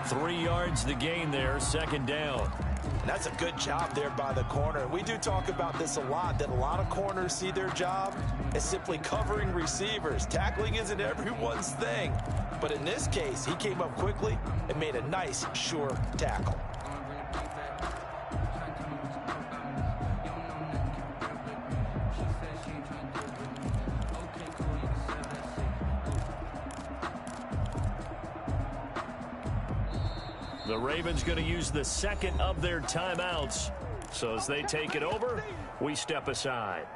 3 yards the gain there, 2nd down. And that's a good job there by the corner. We do talk about this a lot, that a lot of corners see their job as simply covering receivers. Tackling isn't everyone's thing. But in this case, he came up quickly and made a nice, sure tackle. The Ravens going to use the 2nd of their timeouts. So as they take it over, we step aside.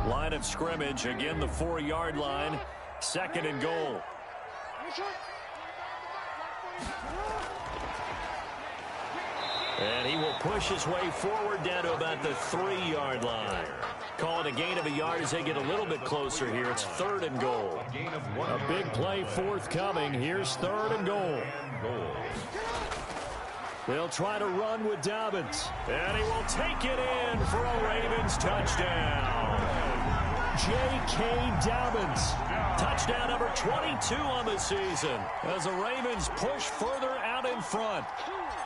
Line of scrimmage, again the 4-yard line, 2nd and goal. And he will push his way forward down to about the 3-yard line. Calling a gain of a yard as they get a little bit closer here. It's 3rd and goal. A big play forthcoming. Here's 3rd and goal. They'll try to run with Dobbins. And he will take it in for a Ravens touchdown. J.K. Dobbins. Touchdown number 22 on the season as the Ravens push further out in front.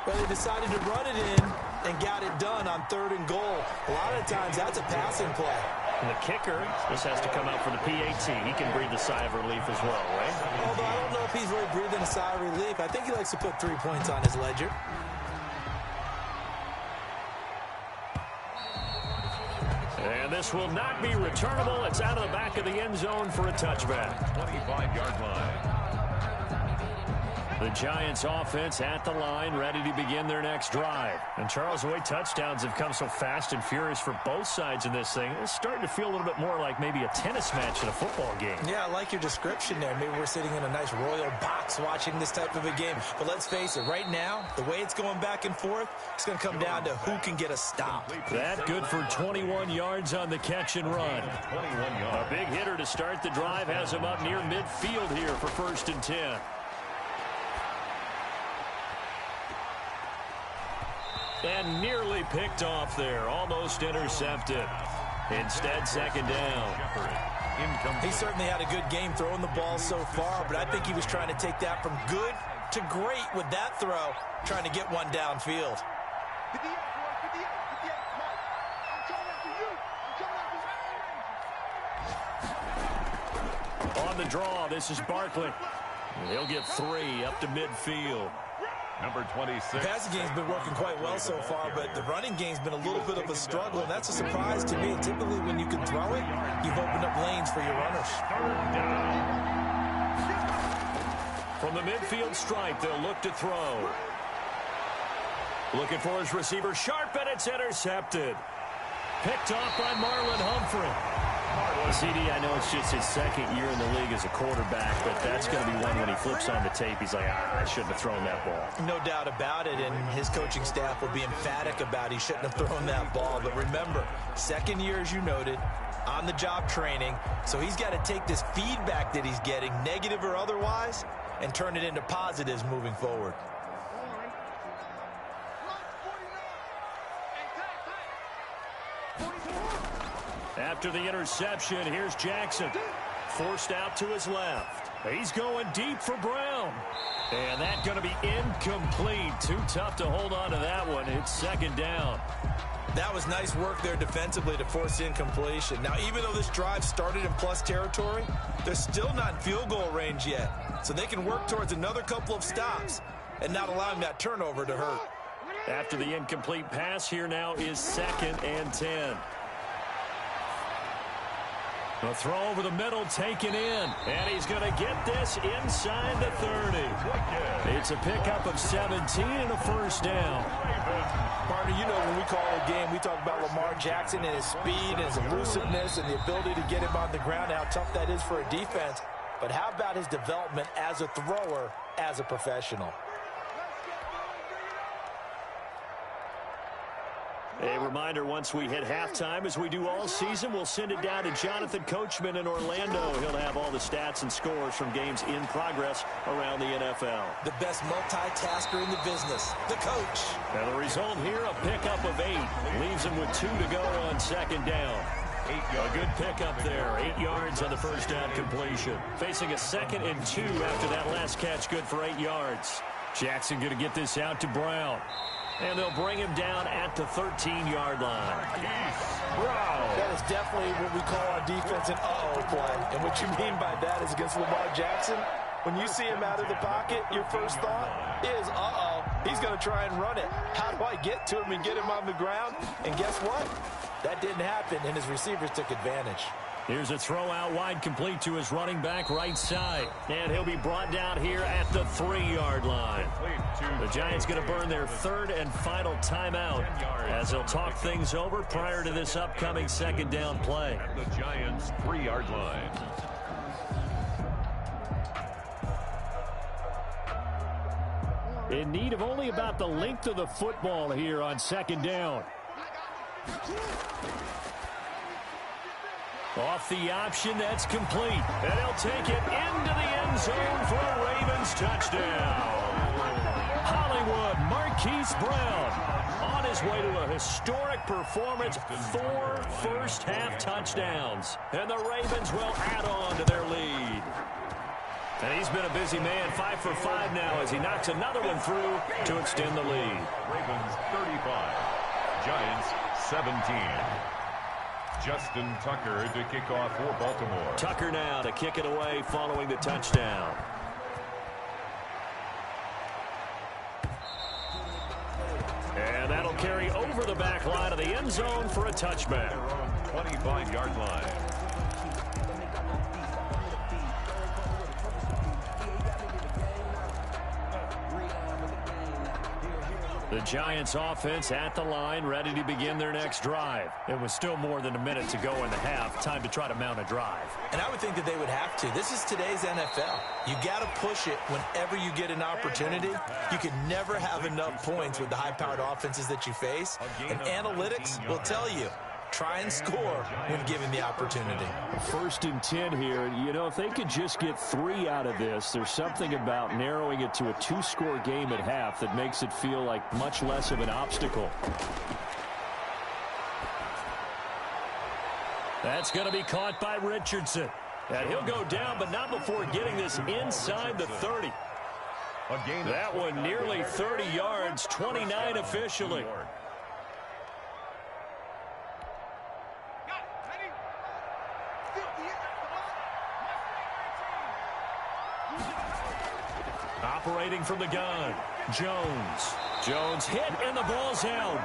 Well, they decided to run it in and got it done on 3rd and goal. A lot of times that's a passing play. And the kicker, this has to come out for the PAT. He can breathe a sigh of relief as well, right? Although I don't know if he's really breathing a sigh of relief. I think he likes to put 3 points on his ledger. And this will not be returnable. It's out of the back of the end zone for a touchback. 25-yard line. The Giants offense at the line, ready to begin their next drive. And Charles, the way touchdowns have come so fast and furious for both sides in this thing, it's starting to feel a little bit more like maybe a tennis match in a football game. Yeah, I like your description there. Maybe we're sitting in a nice royal box watching this type of a game. But let's face it, right now, the way it's going back and forth, it's going to come down to who can get a stop. That good for 21 yards on the catch and run. A big hitter to start the drive has him up near midfield here for 1st and 10. And nearly picked off there. Almost intercepted. Instead, 2nd down. He certainly had a good game throwing the ball so far, but I think he was trying to take that from good to great with that throw, trying to get one downfield. On the draw, this is Barkley. He'll get 3 up to midfield. Number 26. The passing game's been working quite well so far, but the running game's been a little bit of a struggle, and that's a surprise to me. Typically, when you can throw it, you've opened up lanes for your runners. From the midfield stripe, they'll look to throw. Looking for his receiver, sharp, and it's intercepted. Picked off by Marlon Humphrey. CD, I know it's just his 2nd year in the league as a quarterback, but that's going to be one when he flips on the tape, he's like, I shouldn't have thrown that ball. No doubt about it, and his coaching staff will be emphatic about he shouldn't have thrown that ball. But remember, 2nd year, as you noted, on-the-job training, so he's got to take this feedback that he's getting, negative or otherwise, and turn it into positives moving forward. After the interception, here's Jackson. Forced out to his left. He's going deep for Brown. And that's going to be incomplete. Too tough to hold on to that one. It's 2nd down. That was nice work there defensively to force incompletion. Now, even though this drive started in plus territory, they're still not in field goal range yet. So they can work towards another couple of stops and not allowing that turnover to hurt. After the incomplete pass, here now is 2nd and 10. A throw over the middle, taken in. And he's going to get this inside the 30. It's a pickup of 17 and a 1st down. Partner, you know when we call a game, we talk about Lamar Jackson and his speed and his elusiveness and the ability to get him on the ground, how tough that is for a defense. But how about his development as a thrower, as a professional? A reminder, once we hit halftime, as we do all season, we'll send it down to Jonathan Coachman in Orlando. He'll have all the stats and scores from games in progress around the NFL. The best multitasker in the business, the coach. And the result here, a pickup of 8. Leaves him with 2 to go on 2nd down. A good pickup there. 8 yards on the 1st down completion. Facing a 2nd and 2 after that last catch, good for 8 yards. Jackson going to get this out to Brown. And they'll bring him down at the 13-yard line. Wow. That is definitely what we call on defense an uh-oh play. And what you mean by that is against Lamar Jackson, when you see him out of the pocket, your first thought is, uh-oh, he's going to try and run it. How do I get to him and get him on the ground? And guess what? That didn't happen, and his receivers took advantage. Here's a throw out wide, complete to his running back right side. And he'll be brought down here at the 3-yard line. The Giants going to burn their 3rd and final timeout as they'll talk things over prior to this upcoming 2nd down play. The Giants' 3-yard line. In need of only about the length of the football here on 2nd down. Off the option, that's complete. And he'll take it into the end zone for a Ravens touchdown. Hollywood Marquise Brown on his way to a historic performance, 4 first-half touchdowns. And the Ravens will add on to their lead. And he's been a busy man, 5 for 5 now as he knocks another one through to extend the lead. Ravens 35, Giants 17. Justin Tucker to kick off for Baltimore. Tucker now to kick it away following the touchdown. And that'll carry over the back line of the end zone for a touchback. 25-yard line. The Giants offense at the line, ready to begin their next drive. It was still more than a minute to go in the half. Time to try to mount a drive. And I would think that they would have to. This is today's NFL. You got to push it whenever you get an opportunity. You can never have enough points with the high-powered offenses that you face. And analytics will tell you, try and score when given the opportunity. 1st and 10 here. You know, if they could just get 3 out of this, there's something about narrowing it to a 2-score game at half that makes it feel like much less of an obstacle. That's going to be caught by Richardson. And he'll go down, but not before getting this inside the 30. That one nearly 30 yards, 29 officially. Operating from the gun, Jones hit, and the ball's out.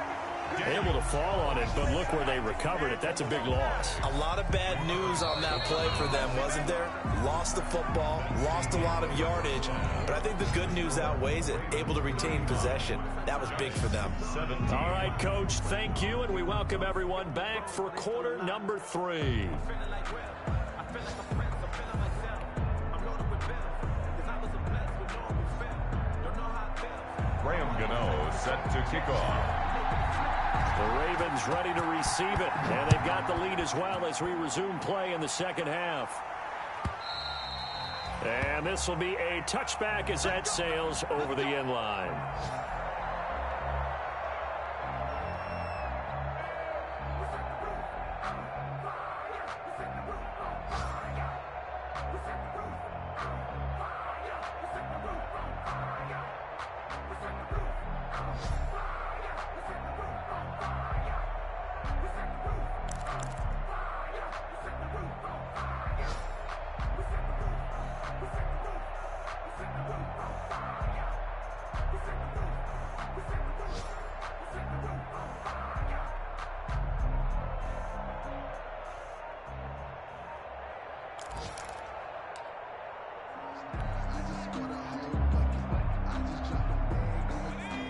Able to fall on it, but look where they recovered it. That's a big loss. A lot of bad news on that play for them, wasn't there? Lost the football, lost a lot of yardage, but I think the good news outweighs it. Able to retain possession. That was big for them. All right, Coach, thank you, and we welcome everyone back for quarter number 3. Graham Gano set to kick off. The Ravens ready to receive it, and they've got the lead as well as we resume play in the second half. And this will be a touchback as that sails over the end line.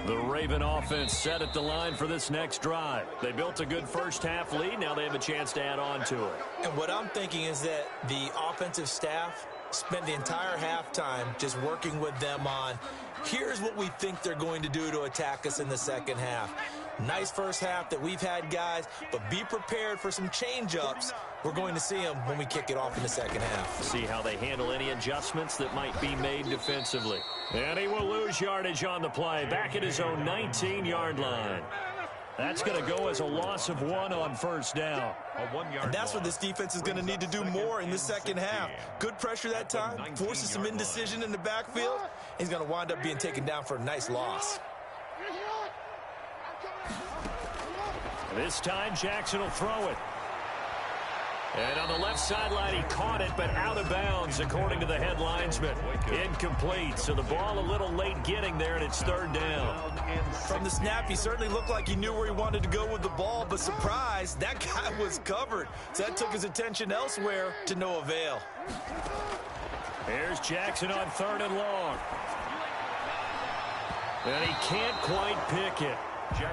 The Raven offense set at the line for this next drive. They built a good first half lead. Now they have a chance to add on to it. And what I'm thinking is that the offensive staff spent the entire halftime just working with them on, here's what we think they're going to do to attack us in the second half. Nice first half that we've had, guys, but be prepared for some change-ups. We're going to see them when we kick it off in the second half. See how they handle any adjustments that might be made defensively. And he will lose yardage on the play, back at his own 19-yard line. That's going to go as a loss of 1 on first down. And that's what this defense is going to need to do more in the second half. Good pressure that time, forces some indecision in the backfield. He's going to wind up being taken down for a nice loss. This time, Jackson will throw it. And on the left sideline, he caught it, but out of bounds, according to the head linesman. Incomplete, so the ball a little late getting there, and it's third down. From the snap, he certainly looked like he knew where he wanted to go with the ball, but surprise, that guy was covered. So that took his attention elsewhere to no avail. Here's Jackson on 3rd and long. And he can't quite pick it.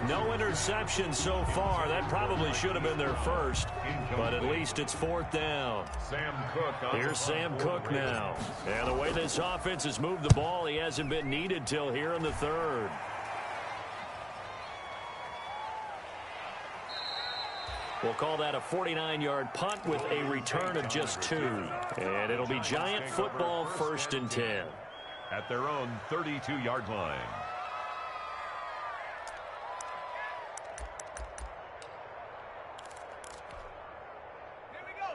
No interception so far. That probably should have been their first, but at least it's 4th down. Here's Sam Cook now. And the way this offense has moved the ball, he hasn't been needed till here in the 3rd. We'll call that a 49-yard punt with a return of just 2. And it'll be Giant football, 1st and 10. At their own 32-yard line.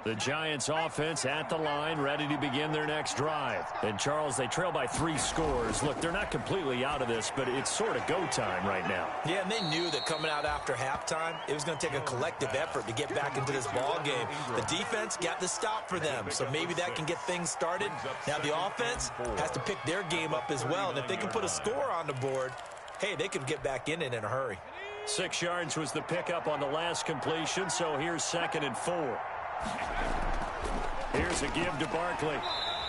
The Giants offense at the line, ready to begin their next drive. And, Charles, they trail by 3 scores. Look, they're not completely out of this, but it's sort of go time right now. Yeah, and they knew that coming out after halftime, it was going to take a collective effort to get back into this ball game. The defense got the stop for them, so maybe that can get things started. Now the offense has to pick their game up as well, and if they can put a score on the board, hey, they could get back in it in a hurry. 6 yards was the pickup on the last completion, so here's 2nd and 4. Here's a give to Barkley.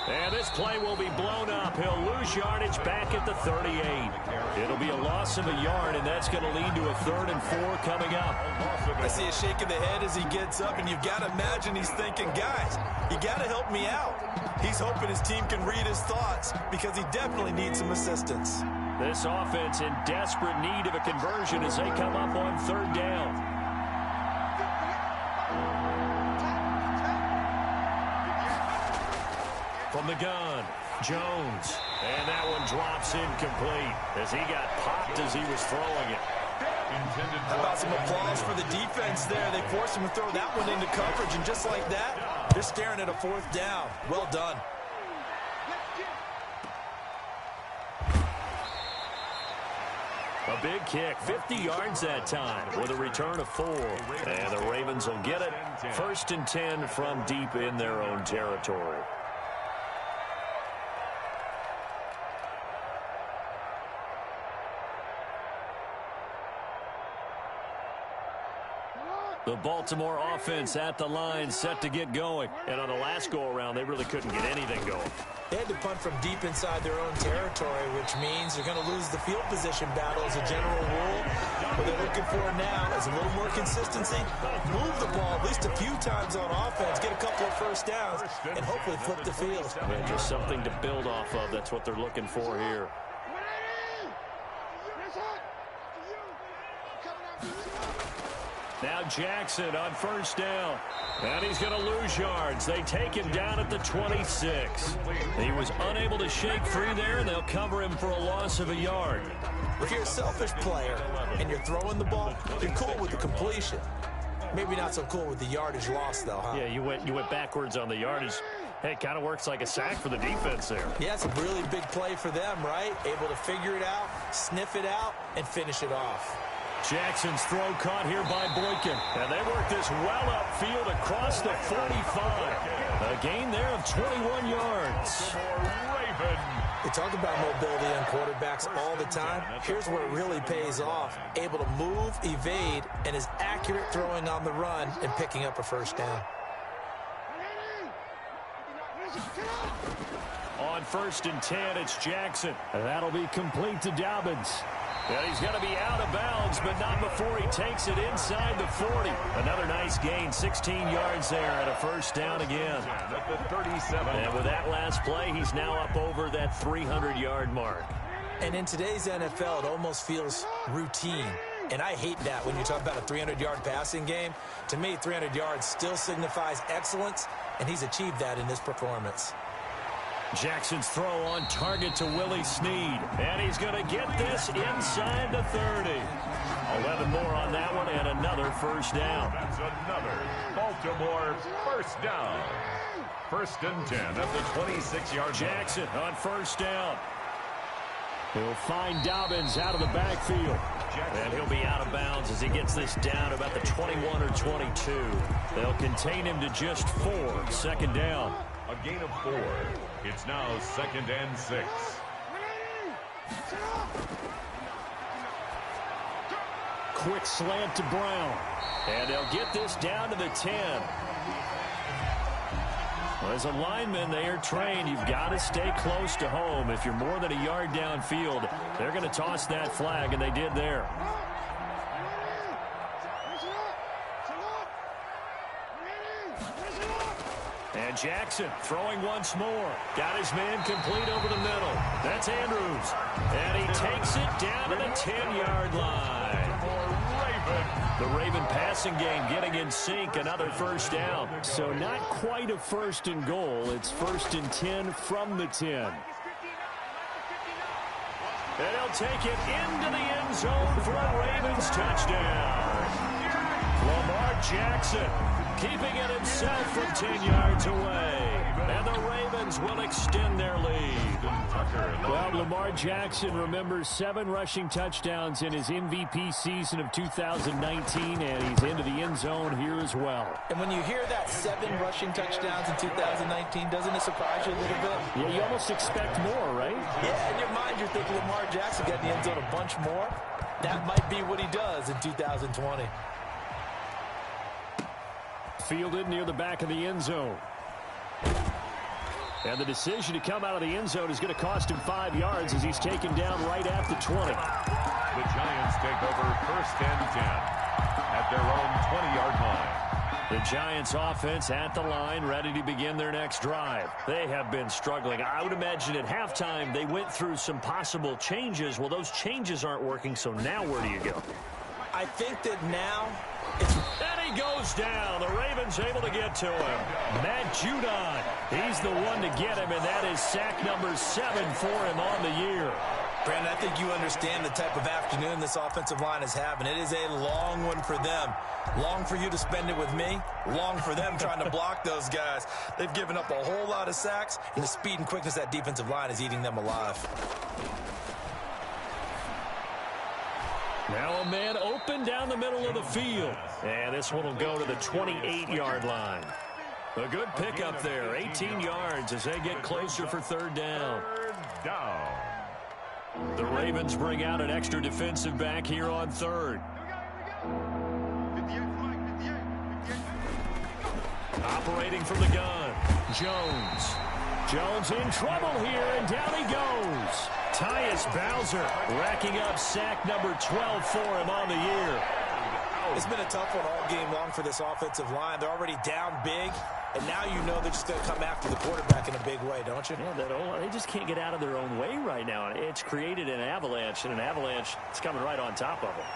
And this play will be blown up. He'll lose yardage back at the 38. It'll be a loss of a yard, and that's going to lead to a 3rd and 4 coming up. I see a shake of the head as he gets up, and you've got to imagine he's thinking, guys, you got to help me out. He's hoping his team can read his thoughts because he definitely needs some assistance. This offense in desperate need of a conversion as they come up on 3rd down. From the gun, Jones. And that one drops incomplete as he got popped as he was throwing it. How about some applause for the defense there? They forced him to throw that one into coverage, and just like that, they're staring at a 4th down. Well done. A big kick, 50 yards that time with a return of 4. And the Ravens will get it. 1st and 10 from deep in their own territory. The Baltimore offense at the line, set to get going. And on the last go-around, they really couldn't get anything going. They had to punt from deep inside their own territory, which means they're going to lose the field position battle as a general rule. What they're looking for now is a little more consistency, move the ball at least a few times on offense, get a couple of 1st downs, and hopefully flip the field. And just something to build off of. That's what they're looking for here. Now Jackson on 1st down. And he's going to lose yards. They take him down at the 26. He was unable to shake free there, and they'll cover him for a loss of a yard. If you're a selfish player and you're throwing the ball, you're cool with the completion. Maybe not so cool with the yardage loss, though, huh? Yeah, you went backwards on the yardage. Hey, it kind of works like a sack for the defense there. Yeah, it's a really big play for them, right? Able to figure it out, sniff it out, and finish it off. Jackson's throw caught here by Boykin. And they work this well upfield across the 45. A gain there of 21 yards. They talk about mobility on quarterbacks all the time. Here's where it really pays off. Able to move, evade, and is accurate throwing on the run and picking up a 1st down. On 1st and 10, it's Jackson. And that'll be complete to Dobbins. And he's going to be out of bounds, but not before he takes it inside the 40. Another nice gain, 16 yards there and a 1st down again. At the 37. And with that last play, he's now up over that 300-yard mark. And in today's NFL, it almost feels routine. And I hate that when you talk about a 300-yard passing game. To me, 300 yards still signifies excellence, and he's achieved that in this performance. Jackson's throw on target to Willie Snead. And he's going to get this inside the 30. 11 more on that one and another 1st down. That's another Baltimore 1st down. 1st and 10 at the 26-yard line. Jackson on 1st down. He'll find Dobbins out of the backfield. And he'll be out of bounds as he gets this down about the 21 or 22. They'll contain him to just 4. 2nd down. A gain of 4. It's now 2nd and 6. Quick slant to Brown. And they'll get this down to the 10. Well, as a lineman, they are trained. You've got to stay close to home. If you're more than a yard downfield, they're going to toss that flag, and they did there. And Jackson throwing once more. Got his man complete over the middle. That's Andrews. And he takes it down to the 10-yard line. The Raven passing game getting in sync. Another 1st down. So not quite a 1st and goal. It's 1st and 10 from the 10. And he'll take it into the end zone for a Ravens touchdown. Lamar Jackson keeping it himself from 10 yards away. And the Ravens will extend their lead. Well, Lamar Jackson remembers 7 rushing touchdowns in his MVP season of 2019, and he's into the end zone here as well. And when you hear that 7 rushing touchdowns in 2019, doesn't it surprise you a little bit? Yeah, you almost expect more, right? Yeah, in your mind, you're thinking Lamar Jackson got in the end zone a bunch more. That might be what he does in 2020. Fielded near the back of the end zone. And the decision to come out of the end zone is going to cost him 5 yards as he's taken down right at the 20. The Giants take over 1st and 10 at their own 20-yard line. The Giants offense at the line, ready to begin their next drive. They have been struggling. I would imagine at halftime they went through some possible changes. Well, those changes aren't working, so now where do you go? I think that now and he goes down. The Ravens able to get to him. Matt Judon, he's the one to get him, and that is sack number 7 for him on the year. Brandon, I think you understand the type of afternoon this offensive line is having. It is a long one for them. Long for you to spend it with me. Long for them trying to block those guys. They've given up a whole lot of sacks, and the speed and quickness of that defensive line is eating them alive. Now a man open down the middle of the field. And this one will go to the 28-yard line. A good pickup there. 18 yards as they get closer for 3rd down. Third down. The Ravens bring out an extra defensive back here on 3rd. Operating from the gun, Jones. Jones in trouble here, and down he goes. Tyus Bowser racking up sack number 12 for him on the year. It's been a tough one all game long for this offensive line. They're already down big, and now you know they're just going to come after the quarterback in a big way, don't you? Yeah, they just can't get out of their own way right now. It's created an avalanche, and an avalanche is coming right on top of them.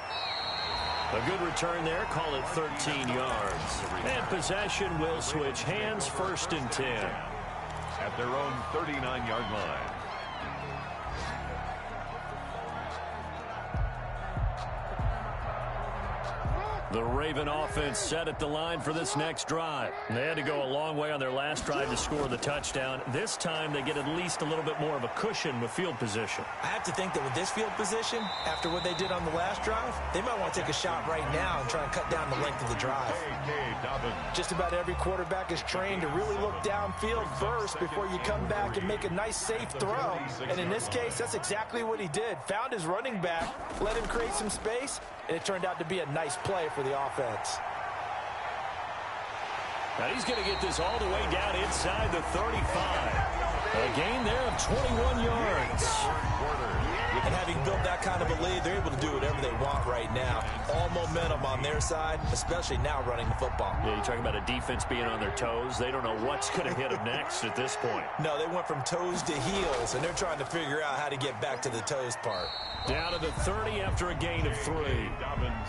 A good return there. Call it 13 yards. And possession will switch hands. 1st and 10. At their own 39-yard line. The Raven offense set at the line for this next drive. They had to go a long way on their last drive to score the touchdown. This time they get at least a little bit more of a cushion with field position. I have to think that with this field position, after what they did on the last drive, they might want to take a shot right now and try and cut down the length of the drive. Just about every quarterback is trained to really look downfield first before you come back and make a nice, safe throw. And in this case, that's exactly what he did. Found his running back, let him create some space, and it turned out to be a nice play for the offense. Now he's going to get this all the way down inside the 35. A gain there of 21 yards. And having built that kind of a lead, they're able to do whatever they want right now. All momentum on their side, especially now running the football. Yeah, you're talking about a defense being on their toes. They don't know what's going to hit them next at this point. No, they went from toes to heels, and they're trying to figure out how to get back to the toes part. Down to the 30 after a gain of 3.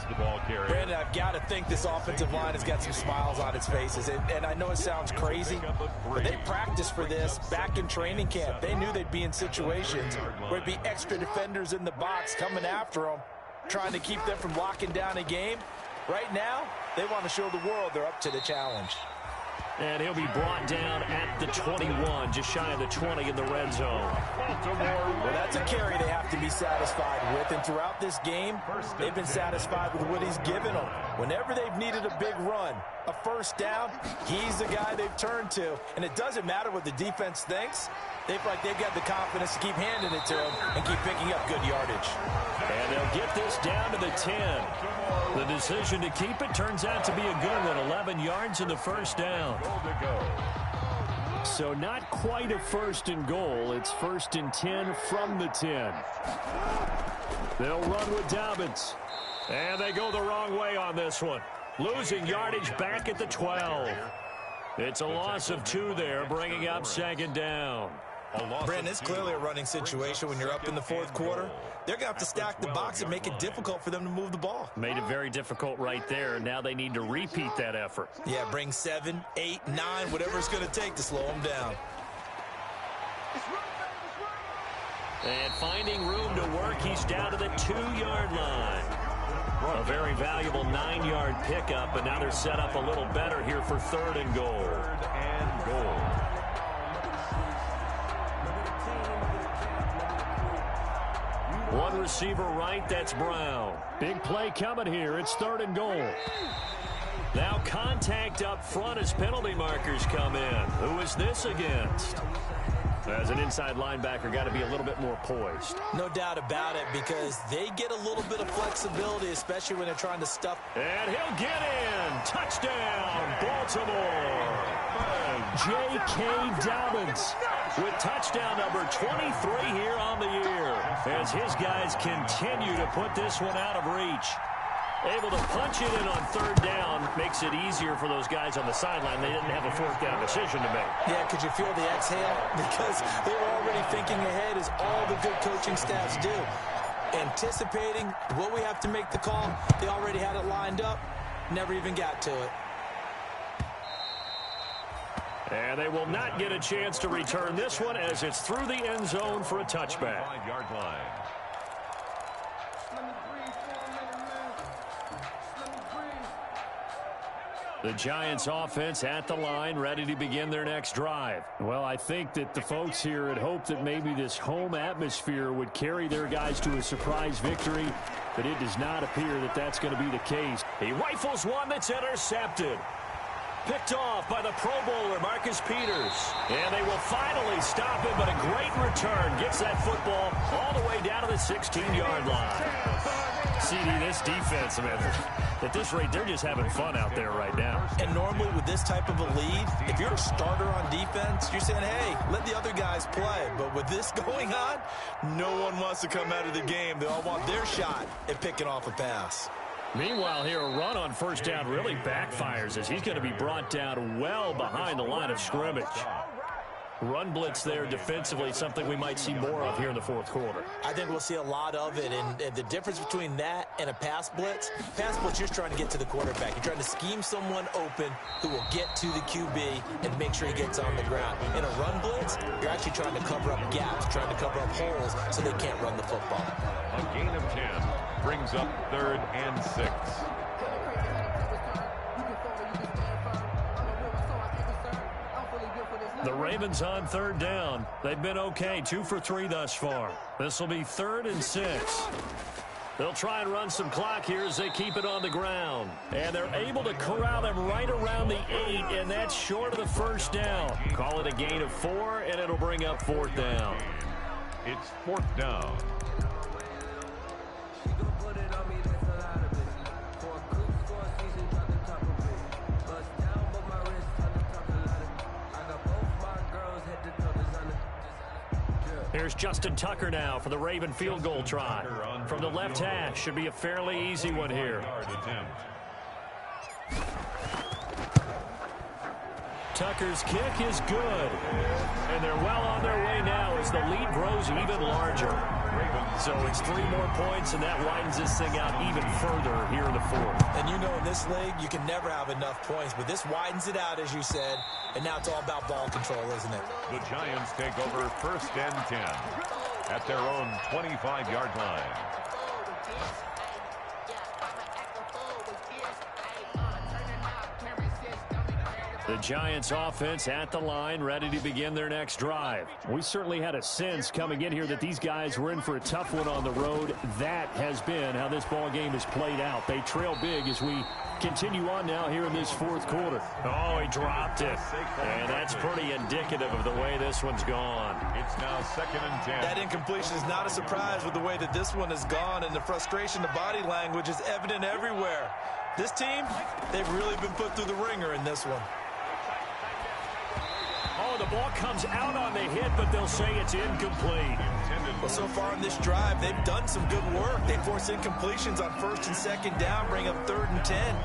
The ball carrier. Brandon, I've got to think this offensive line has got some smiles on its faces. And I know it sounds crazy, but they practiced for this back in training camp. They knew they'd be in situations where it'd be extra defenders in the box coming after them, trying to keep them from locking down a game. Right now, they want to show the world they're up to the challenge. And he'll be brought down at the 21, just shy of the 20 in the red zone. Well, that's a carry they have to be satisfied with. And throughout this game, they've been satisfied with what he's given them. Whenever they've needed a big run, a 1st down, he's the guy they've turned to. And it doesn't matter what the defense thinks. They feel like they've got the confidence to keep handing it to him and keep picking up good yardage. And they'll get this down to the 10. The decision to keep it turns out to be a good one. 11 yards in the 1st down. So not quite a 1st and goal. It's 1st and 10 from the 10. They'll run with Dobbins. And they go the wrong way on this one. Losing yardage back at the 12. It's a loss of 2 there, bringing up 2nd down. Brandon, it's clearly a running situation when you're up in the 4th quarter. They're going to have to stack the box and make it difficult for them to move the ball. Made it very difficult right there. Now they need to repeat that effort. Yeah, bring 7, 8, 9, whatever it's going to take to slow them down. And finding room to work, he's down to the 2-yard line. A very valuable 9-yard pickup, but now they're set up a little better here for 3rd and goal. 3rd and goal. One receiver right, that's Brown. Big play coming here. It's 3rd and goal. Now contact up front as penalty markers come in. Who is this against? As an inside linebacker, got to be a little bit more poised. No doubt about it, because they get a little bit of flexibility, especially when they're trying to stuff. And he'll get in. Touchdown, Baltimore. J.K. Dobbins with touchdown number 23 here on the year, as his guys continue to put this one out of reach. Able to punch it in on third down makes it easier for those guys on the sideline. They didn't have a fourth down decision to make. Yeah, could you feel the exhale? Because they were already thinking ahead, as all the good coaching staffs do. Anticipating what we have to make the call. They already had it lined up. Never even got to it. And they will not get a chance to return this one, as it's through the end zone for a touchback. 5-yard line. The Giants offense at the line, ready to begin their next drive. Well, I think that the folks here had hoped that maybe this home atmosphere would carry their guys to a surprise victory, but it does not appear that that's going to be the case. He rifles one that's intercepted. Picked off by the Pro Bowler, Marcus Peters. And they will finally stop him, but a great return. Gets that football all the way down to the 16-yard line. CD, this defense, man, at this rate, they're just having fun out there right now. And normally with this type of a lead, if you're a starter on defense, you're saying, hey, let the other guys play. But with this going on, no one wants to come out of the game. They all want their shot at picking off a pass. Meanwhile, here, a run on first down really backfires, as he's going to be brought down well behind the line of scrimmage. Run blitz there defensively, something we might see more of here in the fourth quarter. I think we'll see a lot of it, and the difference between that and a pass blitz, you're trying to get to the quarterback. You're trying to scheme someone open who will get to the QB and make sure he gets on the ground. In a run blitz, you're actually trying to cover up gaps, trying to cover up holes so they can't run the football. A gain of 10 brings up 3rd and 6. The Ravens on third down. They've been okay, 2 for 3 thus far. This will be 3rd and 6. They'll try and run some clock here as they keep it on the ground. And they're able to corral them right around the 8, and that's short of the first down. Call it a gain of 4, and it'll bring up 4th down. It's 4th down. Here's Justin Tucker now for the Raven field goal try. From the left hash, should be a fairly easy one here. Tucker's kick is good. And they're well on their way now as the lead grows even larger. So it's 3 more points, and that widens this thing out even further here in the 4th. And you know, in this league, you can never have enough points, but this widens it out, as you said, and now it's all about ball control, isn't it? The Giants take over 1st and 10 at their own 25-yard line. The Giants offense at the line, ready to begin their next drive. We certainly had a sense coming in here that these guys were in for a tough one on the road. That has been how this ball game has played out. They trail big as we continue on now here in this 4th quarter. Oh, he dropped it. And that's pretty indicative of the way this one's gone. It's now 2nd and 10. That incompletion is not a surprise with the way that this one has gone, and the frustration, the body language is evident everywhere. This team, they've really been put through the ringer in this one. Oh, the ball comes out on the hit, but they'll say it's incomplete. Well, so far in this drive, they've done some good work. They force incompletions on 1st and 2nd down, bring up 3rd and 10.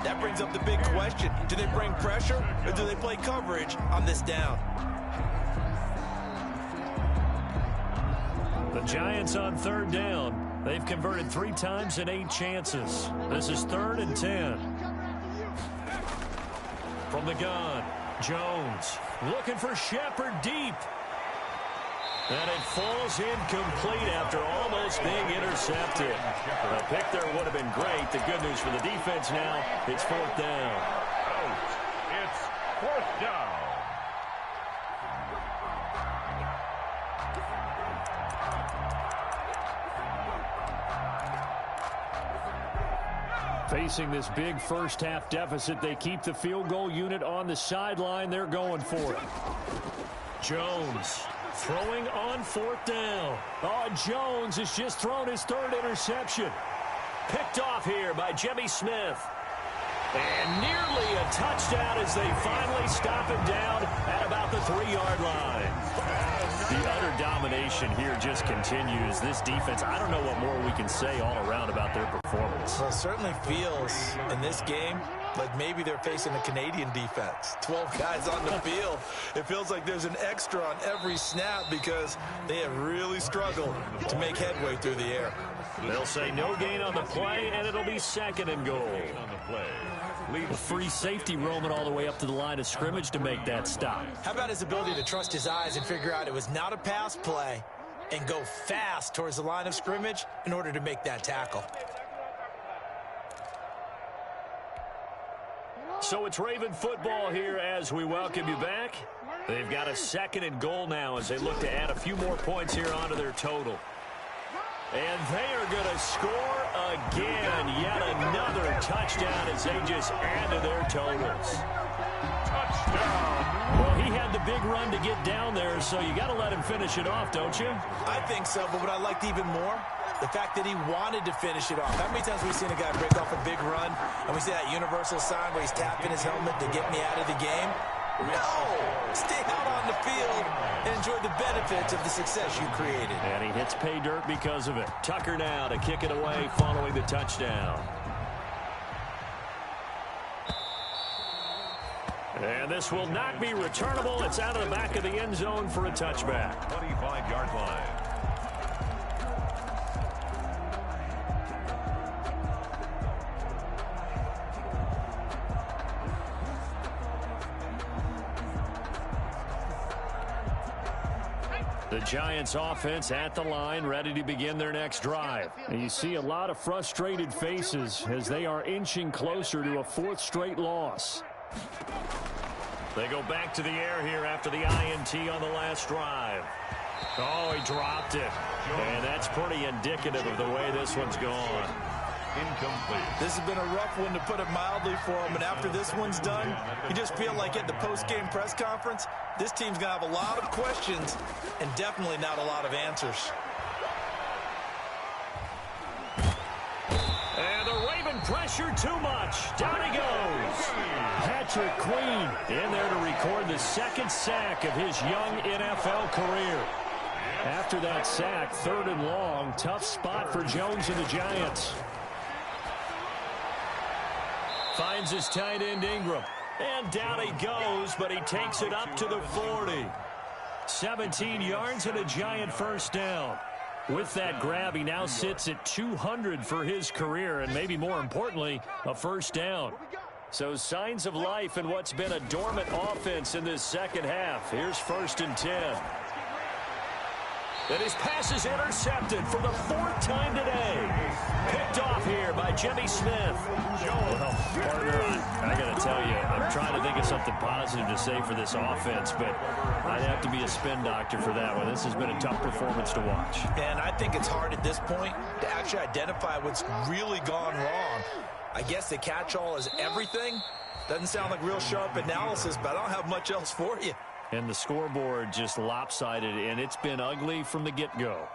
That brings up the big question. Do they bring pressure, or do they play coverage on this down? The Giants on 3rd down. They've converted 3 times in 8 chances. This is 3rd and 10. From the gun, Jones looking for Shepard deep. And it falls incomplete after almost being intercepted. A pick there would have been great. The good news for the defense now, it's 4th down. It's 4th down. Facing this big first half deficit, they keep the field goal unit on the sideline. They're going for it. Jones Throwing on 4th down. Oh, Jones has just thrown his 3rd interception. Picked off here by Jimmy Smith. And nearly a touchdown as they finally stop him down at about the 3-yard line. The utter domination here just continues. This defense, I don't know what more we can say all around about their performance. Well, it certainly feels in this game like maybe they're facing a Canadian defense. 12 guys on the field. It feels like there's an extra on every snap because they have really struggled to make headway through the air. They'll say no gain on the play, and it'll be 2nd and goal. A free safety roaming all the way up to the line of scrimmage to make that stop. How about his ability to trust his eyes and figure out it was not a pass play and go fast towards the line of scrimmage in order to make that tackle? So it's Raven football here as we welcome you back. They've got a 2nd and goal now as they look to add a few more points here onto their total. And they are going to score again. Yet another touchdown as they just add to their totals. Touchdown. Well, he had the big run to get down there, so you got to let him finish it off, don't you? I think so, but what I liked even more, the fact that he wanted to finish it off. How many times have we seen a guy break off a big run, and we see that universal sign where he's tapping his helmet to get me out of the game? No! Stay out on the field and enjoy the benefits of the success you created. And he hits pay dirt because of it. Tucker now to kick it away following the touchdown. And this will not be returnable. It's out of the back of the end zone for a touchback. 25-yard line. The Giants offense at the line, ready to begin their next drive. And you see a lot of frustrated faces as they are inching closer to a 4th straight loss. They go back to the air here after the INT on the last drive. Oh, he dropped it. And that's pretty indicative of the way this one's gone. Incomplete. This has been a rough one, to put it mildly, for him. And after this one's done, you just feel like at the post-game press conference, this team's going to have a lot of questions and definitely not a lot of answers. And the Raven pressure too much. Down he goes. Patrick Queen in there to record the 2nd sack of his young NFL career. After that sack, 3rd and long, tough spot for Jones and the Giants. Finds his tight end Ingram. And down he goes, but he takes it up to the 40. 17 yards and a Giant 1st down. With that grab, he now sits at 200 for his career, and maybe more importantly, a 1st down. So signs of life in what's been a dormant offense in this 2nd half. Here's 1st and 10. And his pass is intercepted for the 4th time today. Picked off here by Jimmy Smith. Well, partner, I got to tell you, I'm trying to think of something positive to say for this offense, but I'd have to be a spin doctor for that one. This has been a tough performance to watch. And I think it's hard at this point to actually identify what's really gone wrong. I guess the catch-all is everything. Doesn't sound like real sharp analysis, but I don't have much else for you. And the scoreboard just lopsided, and it's been ugly from the get-go.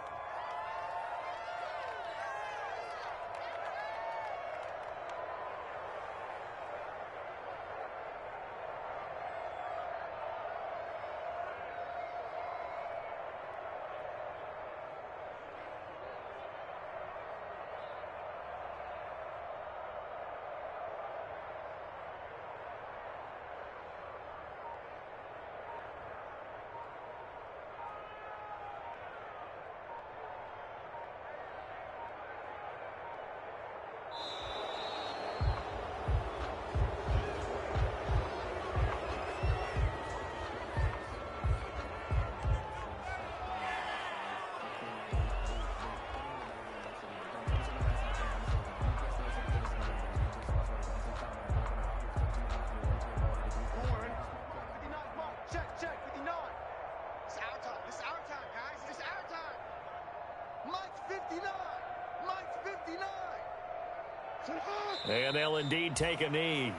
And they'll indeed take a knee.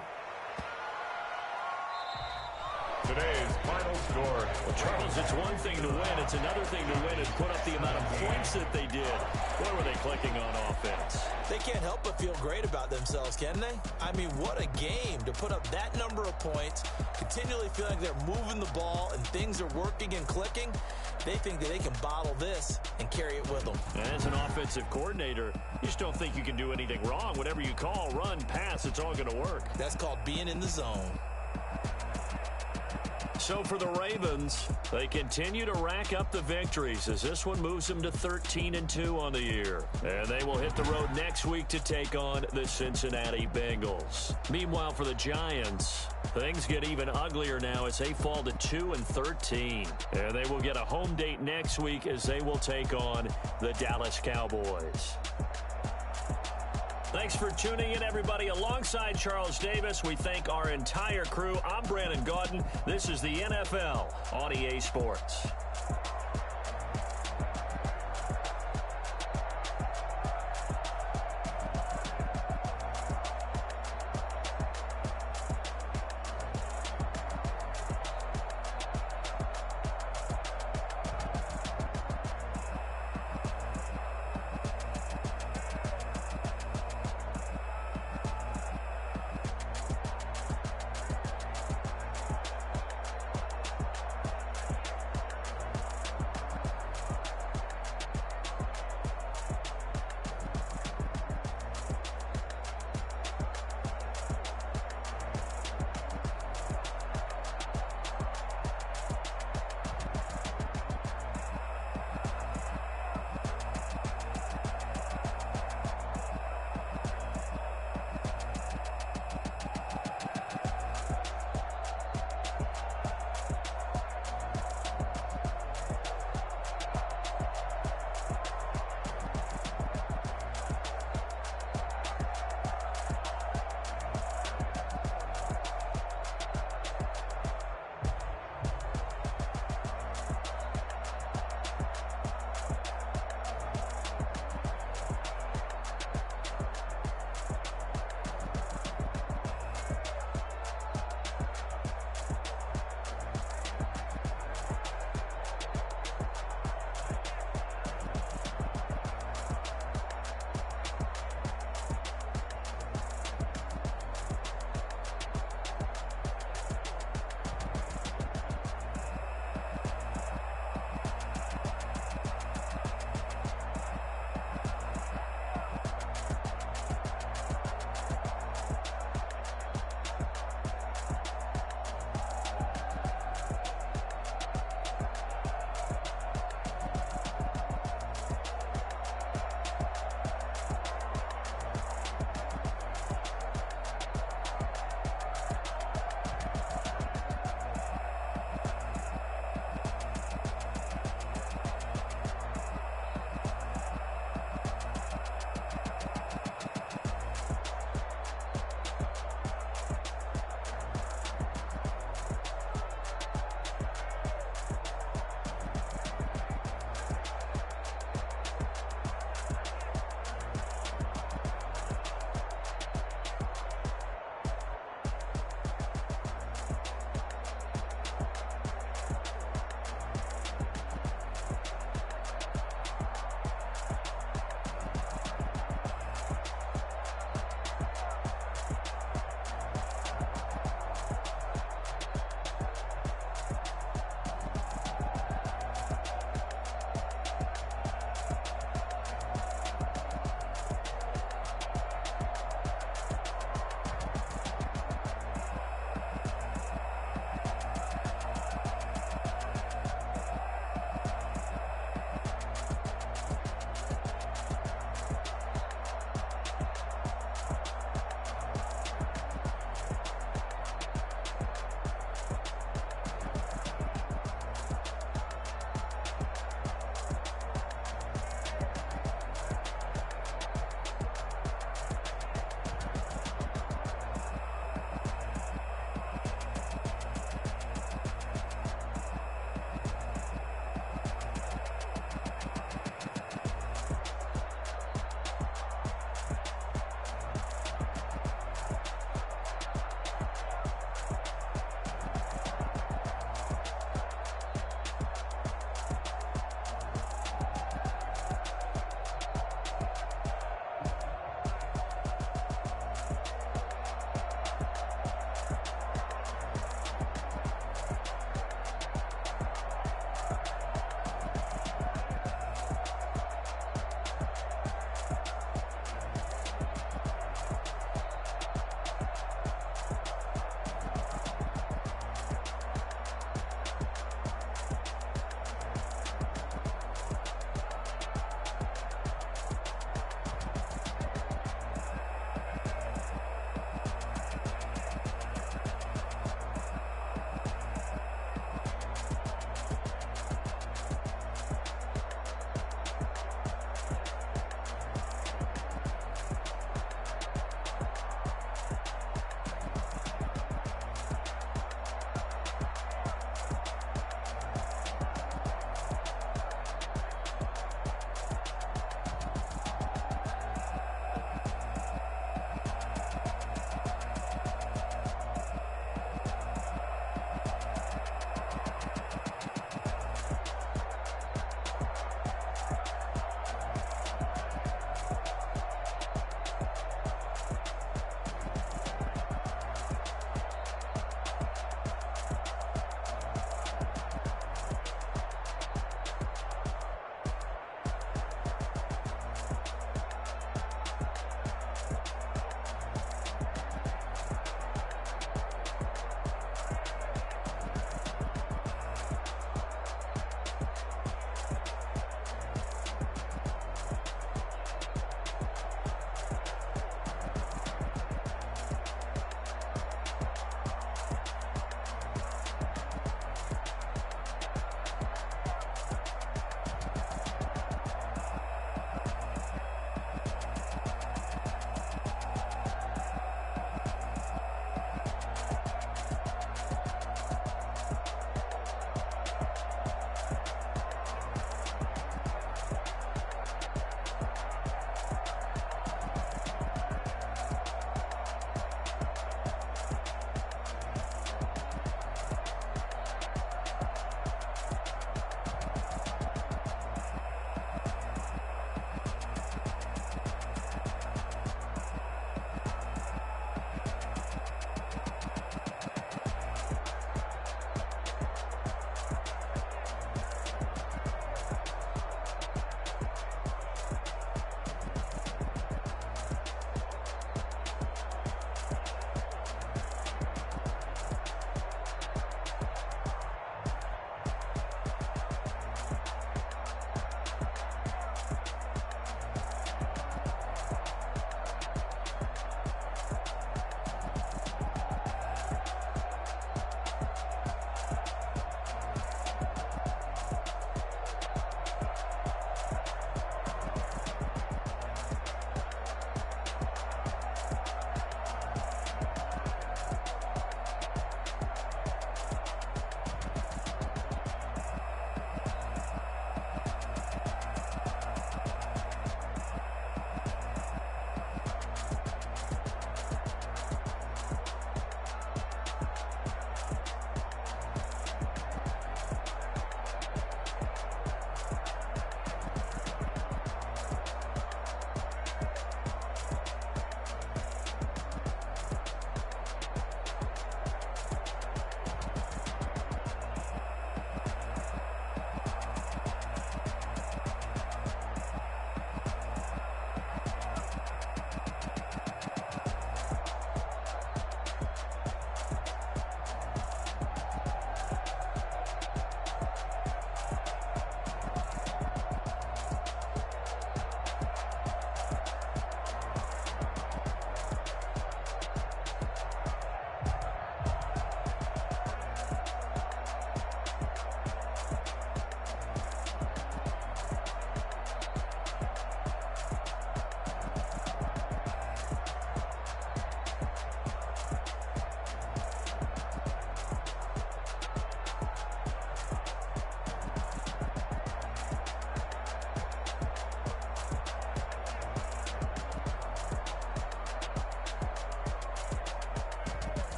today's final score. Well, Charles, it's one thing to win. It's another thing to win and put up the amount of points that they did. Boy, were they clicking on offense. They can't help but feel great about themselves, can they? I mean, what a game to put up that number of points, continually feel like they're moving the ball and things are working and clicking. They think that they can bottle this and carry it with them. And as an offensive coordinator, you just don't think you can do anything wrong. Whatever you call, run, pass, it's all going to work. That's called being in the zone. So for the Ravens, they continue to rack up the victories as this one moves them to 13-2 on the year. And they will hit the road next week to take on the Cincinnati Bengals. Meanwhile, for the Giants, things get even uglier now as they fall to 2-13. And they will get a home date next week as they will take on the Dallas Cowboys. Thanks for tuning in, everybody. Alongside Charles Davis, we thank our entire crew. I'm Brandon Gaudin. This is the NFL on EA Sports.